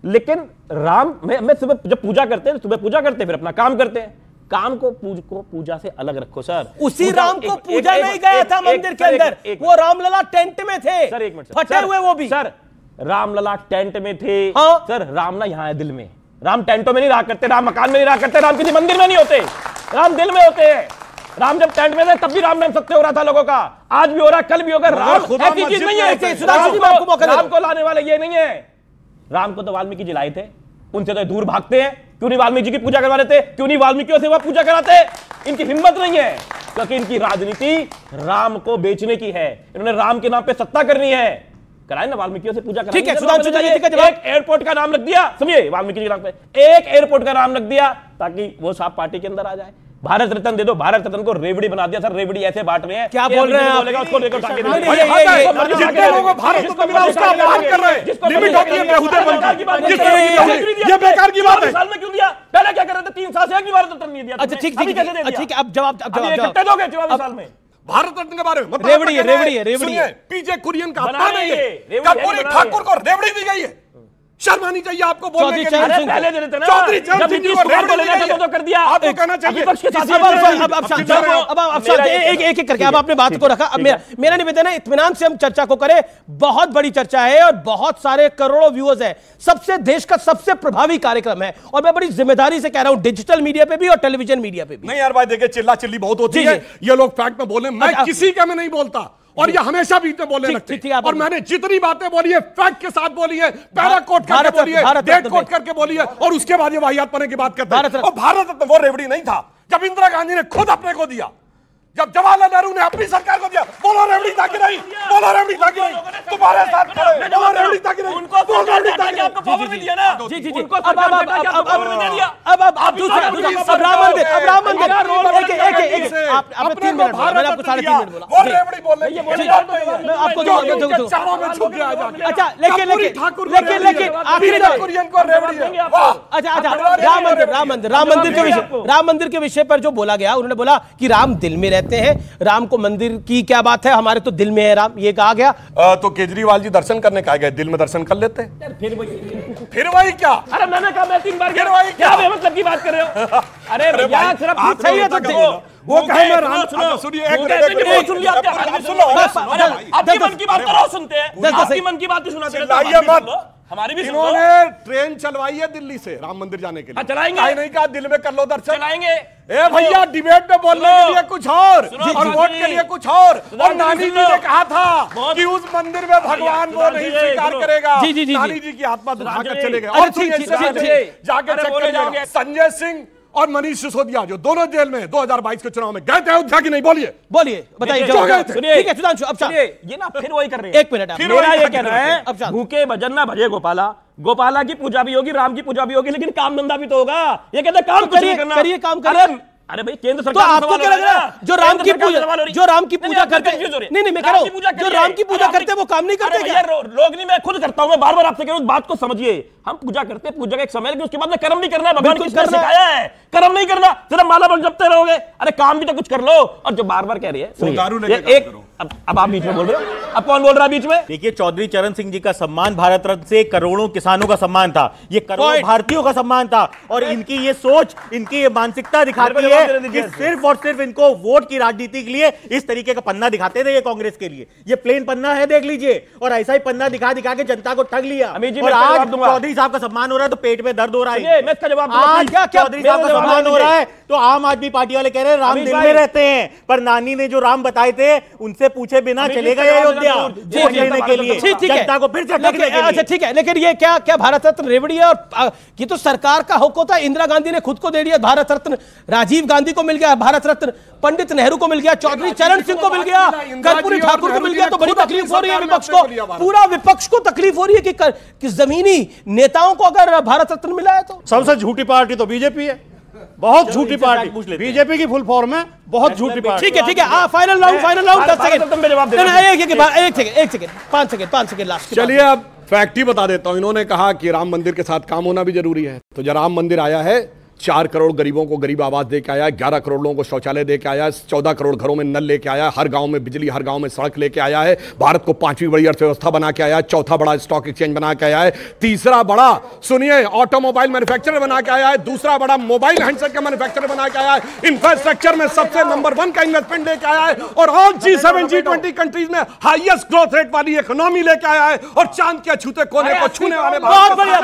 [SPEAKER 13] लेकिन राम, मैं सुबह जब पूजा करते हैं, सुबह पूजा करते हैं, फिर अपना काम करते हैं। काम को पूजा से अलग रखो सर।
[SPEAKER 1] उसी राम को पूजा नहीं गया था मंदिर के अंदर, वो रामलला टेंट में थे।
[SPEAKER 13] सर एक मिनट,
[SPEAKER 1] फटे हुए वो भी।
[SPEAKER 13] सर रामलला टेंट में थे।
[SPEAKER 1] हाँ?
[SPEAKER 13] सर राम ना यहाँ है दिल में। राम टेंटों में नहीं रहा करते, राम मकान में नहीं रहा करते, राम किसी मंदिर में नहीं होते, राम दिल में होते हैं। राम जब टेंट में थे तब भी राम नाम सत्य हो रहा था लोगों का, आज भी हो रहा, कल भी होगा। राम ऐसी चीज नहीं है, राम को लाने वाले ये नहीं है। राम को तो वाल्मीकि जी लाए थे, उनसे तो दूर भागते हैं। क्यों नहीं वाल्मीकि जी की पूजा करवा लेते? क्यों नहीं वाल्मीकियों से वह पूजा कराते? इनकी हिम्मत नहीं है, क्योंकि इनकी राजनीति राम को बेचने की है। इन्होंने राम के नाम पे सत्ता करनी है। कराए ना, वाल्मीकियों से पूजा
[SPEAKER 1] ठीक है, सुधांशु जी का जवाब।
[SPEAKER 13] एक एयरपोर्ट का नाम रख दिया, सुनिए, वाल्मीकि जी के नाम पे एक एयरपोर्ट का नाम रख दिया ताकि वो साहब पार्टी के अंदर आ जाए। भारत रत्न दे दो, भारत रत्न को रेवड़ी बना दिया। सर रेवड़ी ऐसे बांट रहे हैं,
[SPEAKER 1] क्या बोल रहे हैं आप?
[SPEAKER 13] उसको लेकर
[SPEAKER 10] जितने लोगों को भारत रत्न मिला उसका अपमान कर रहे हैं, लिमिट होती है बेहुदेपन की। ये बेकार की बात है।
[SPEAKER 13] साल में क्यों दिया? पहले क्या कर रहे थे? 3 साल से एक भी भारत रत्न नहीं दिया।
[SPEAKER 1] अच्छा ठीक है, अब जवाब
[SPEAKER 13] कितने दोगे 24 साल में?
[SPEAKER 10] भारत रत्न के बारे में
[SPEAKER 1] रेवड़ी है।
[SPEAKER 10] पीजे कुरियन का अपना नहीं है, कर्पूरी ठाकुर को रेवड़ी दी गई है। शर्म आनी चाहिए आपको बोलने के लिए।
[SPEAKER 13] पहले दे देते ना,
[SPEAKER 10] चौधरी चरण सिंह को रेवड़ी
[SPEAKER 13] लेना था तो कर दिया।
[SPEAKER 10] आपको कहना चाहिए।
[SPEAKER 1] अब एक करके अब आपने बात को रखा। अब मेरा निवेदन है इत्मीनान से हम चर्चा को करें। बहुत बड़ी चर्चा है और बहुत सारे करोड़ों व्यूअर्स हैं, सबसे देश का सबसे प्रभावी कार्यक्रम है और मैं बड़ी जिम्मेदारी से कह रहा हूं, डिजिटल मीडिया पे भी और टेलीविजन मीडिया पे भी।
[SPEAKER 10] नहीं यार भाई, देखिए चिल्ला चिल्ली बहुत होती है, ये लोग फैक्ट में बोले, मैं किसी का मैं नहीं बोलता और ये हमेशा बीच में बोलने लगते हैं। और मैंने जितनी बातें बोली है फैक्ट के साथ बोली है, पैरा कोट करके बोली है, डेट कोट करके बोली है और उसके बाद ये वाहियात पने की बात करते हैं। और भारत रत्न वो रेवड़ी नहीं था जब इंदिरा गांधी ने खुद अपने को दिया, जब जवाहरलाल नेहरू ने अपनी सरकार को दिया। बोलो रेवड़ी था कि नहीं? बोलो रेवड़ी था कि नहीं? तुम्हारे साथ खड़े बोलो रेवड़ी था कि नहीं?
[SPEAKER 13] उनको रेवड़ी था कि आपको पावर में दिया ना।
[SPEAKER 1] जी
[SPEAKER 13] उनको पावर में दिया।
[SPEAKER 1] अब दूसरा राम मंदिर आपने 3 मिनट बोला, मैंने आपको 3.5 मिनट बोला।
[SPEAKER 10] वो रेवड़ी बोल रही है,
[SPEAKER 1] मैं आपको
[SPEAKER 10] चारों में छुप गया जाके।
[SPEAKER 1] अच्छा लेकिन आखिरी
[SPEAKER 10] कुरियन को रेवड़ी है।
[SPEAKER 1] अच्छा राम मंदिर के विषय पर जो बोला गया, उन्होंने बोला कि राम दिल में रहते हैं, राम को मंदिर की क्या बात है, हमारे तो दिल में है राम, ये कहा गया।
[SPEAKER 10] तो केजरीवाल जी दर्शन करने कहा गए, दिल में दर्शन कर लेते हैं। फिर वही क्या?
[SPEAKER 13] अरे मैंने कहा मैं 3 बार क्या मतलब की बात कर रहे हो? अरे भैया सिर्फ सही है तो
[SPEAKER 10] वो कहे मैं राम सुनिए
[SPEAKER 13] आपकी मन की बात तो सुनते हैं, आपकी मन की बात ही सुनाते हैं। हमारी भी
[SPEAKER 10] इन्होंने ट्रेन चलवाई है दिल्ली से राम मंदिर जाने के लिए।
[SPEAKER 13] चलाएंगे
[SPEAKER 10] नहीं कहा दिल में कर लो दर्शन।
[SPEAKER 13] चलाएंगे।
[SPEAKER 10] ए भैया डिबेट में बोलने के लिए कुछ और वोट के लिए कुछ और नानी जी ने कहा था कि उस मंदिर में भगवान वो नहीं स्वीकार करेगा। नानी जी की आत्मा दुखा कर चले गए। और जाके चेक करिएगा, संजय सिंह और मनीष सिसोदिया जो दोनों जेल में 2022 के चुनाव में गए थे अयोध्या की नहीं, बोलिए
[SPEAKER 1] बताइए। ठीक है सुधांशु, अब
[SPEAKER 13] ये ना फिर वही कर रहे हैं।
[SPEAKER 1] 1 मिनट
[SPEAKER 13] मेरा ये कहना है, भूखे भजन ना भजे गोपाला, गोपाला की पूजा भी होगी, राम की पूजा भी होगी, लेकिन काम धंधा भी तो होगा। ये कहते हैं काम
[SPEAKER 1] करिए, काम करिए।
[SPEAKER 13] अरे भाई केंद्र सरकार
[SPEAKER 1] तो आपको क्या लग रहा है जो राम की पूजा करते हैं, नहीं मैं कह रहा हूं जो राम की पूजा करते हैं वो काम नहीं करते क्या?
[SPEAKER 13] लोग नहीं, मैं खुद करता हूं, मैं बार-बार आपसे कह रहा हूं, बात को समझिए। हम पूजा करते हैं, पूजा का एक समय लेकिन उसके बाद में कर्म नहीं करना है। भगवान किसने सिखाया है कर्म नहीं करना? सिर्फ माला बन जपते रहोगे? अरे काम भी तो कुछ कर लो। और जो बार-बार कह रही है एक, अब आप बीच में बोल रहे हो, अब कौन बोल रहा है बीच में?
[SPEAKER 2] देखिए चौधरी चरण सिंह जी का सम्मान भारत रत्न से करोड़ों किसानों का सम्मान था, ये करोड़ों भारतीयों का सम्मान था। और इनकी ये सोच, इनकी ये मानसिकता दिखाती है कि सिर्फ और सिर्फ इनको वोट की राजनीति के लिए इस तरीके का पन्ना दिखाते थे ये कांग्रेस के लिए। ये प्लेन पन्ना है, देख लीजिए। और ऐसा ही पन्ना दिखा दिखा के जनता को ठग लिया। और आज चौधरी साहब का सम्मान हो रहा है तो पेट में दर्द हो रहा है।
[SPEAKER 13] मैं इसका जवाब
[SPEAKER 2] आज चौधरी साहब का सम्मान हो रहा है तो आम आदमी पार्टी वाले कह रहे हैं राम दिल में रहते हैं, पर नानी ने जो राम बताए थे उनसे पूछे बिना चले गए अयोध्या वोट लेने के लिए, जनता को फिर से ठगने के लिए।
[SPEAKER 1] अच्छा ठीक है, लेकिन ये क्या भारत रत्न रेवड़ी है? और ये तो सरकार का हुक्म था, इंदिरा गांधी ने खुद को दे दिया भारत रत्न, राजीव गांधी को मिल गया भारत रत्न, पंडित नेहरू को मिल गया, चौधरी चरण सिंह को मिल गया, कर्पूरी ठाकुर को मिल गया। तो बड़ी तकलीफ हो रही है विपक्ष को, पूरा विपक्ष को तकलीफ हो रही है कि जमीनी नेताओं को अगर भारत रत्न मिला है तो।
[SPEAKER 4] सबसे झूठी पार्टी तो बीजेपी है, बहुत झूठी पार्टी बीजेपी की फुल फॉर्म है, बहुत झूठी पार्टी।
[SPEAKER 1] ठीक है फाइनल राउंड 10 सेकंड, एक सेकंड 5 सेकंड लास्ट।
[SPEAKER 10] चलिए अब फैक्ट ही बता देता हूं। इन्होंने कहा कि राम मंदिर के साथ काम होना भी जरूरी है, तो जब राम मंदिर आया है 4 करोड़ गरीबों को गरीब आवास दे के आया, 11 करोड़ लोगों को शौचालय दे के आया, 14 करोड़ घरों में नल लेके आया, हर गांव में बिजली, हर गांव में सड़क लेके आया है, भारत को 5वीं बड़ी अर्थव्यवस्था बना के आया है, 4था बड़ा स्टॉक एक्सचेंज बना के आया है, 3रा बड़ा सुनिए ऑटोमोबाइल मैन्युफैक्चरर बना के आया है, 2रा बड़ा मोबाइल हैंडसेट का मैन्युफैक्चरर बना के आया है, इंफ्रास्ट्रक्चर में सबसे नंबर 1 का इन्वेस्टमेंट लेके आया है और ऑल G7 G20 कंट्रीज में हाईएस्ट ग्रोथ रेट वाली इकोनॉमी लेके आया है और चांद के छूते कोने को छूने वाले।
[SPEAKER 1] बहुत बढ़िया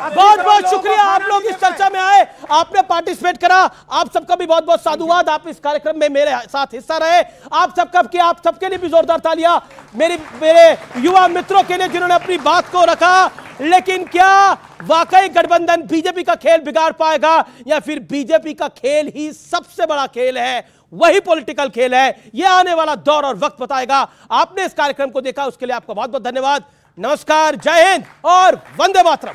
[SPEAKER 1] बहुत शुक्रिया आप लोग इस चर्चा में आए, आपने पार्टिसिपेट करा, आप सबका भी बहुत बहुत साधुवाद। आप इस कार्यक्रम में मेरे साथ हिस्सा रहे, आप सबके लिए भी जोरदार तालियां। मेरे युवा मित्रों के लिए जिन्होंने अपनी बात को रखा, लेकिन क्या वाकई गठबंधन बीजेपी का खेल बिगाड़ पाएगा या फिर बीजेपी का खेल ही सबसे बड़ा खेल है, वही पॉलिटिकल खेल है? यह आने वाला दौर और वक्त बताएगा। आपने इस कार्यक्रम को देखा उसके लिए आपका बहुत बहुत धन्यवाद। नमस्कार, जय हिंद और वंदे मातरम।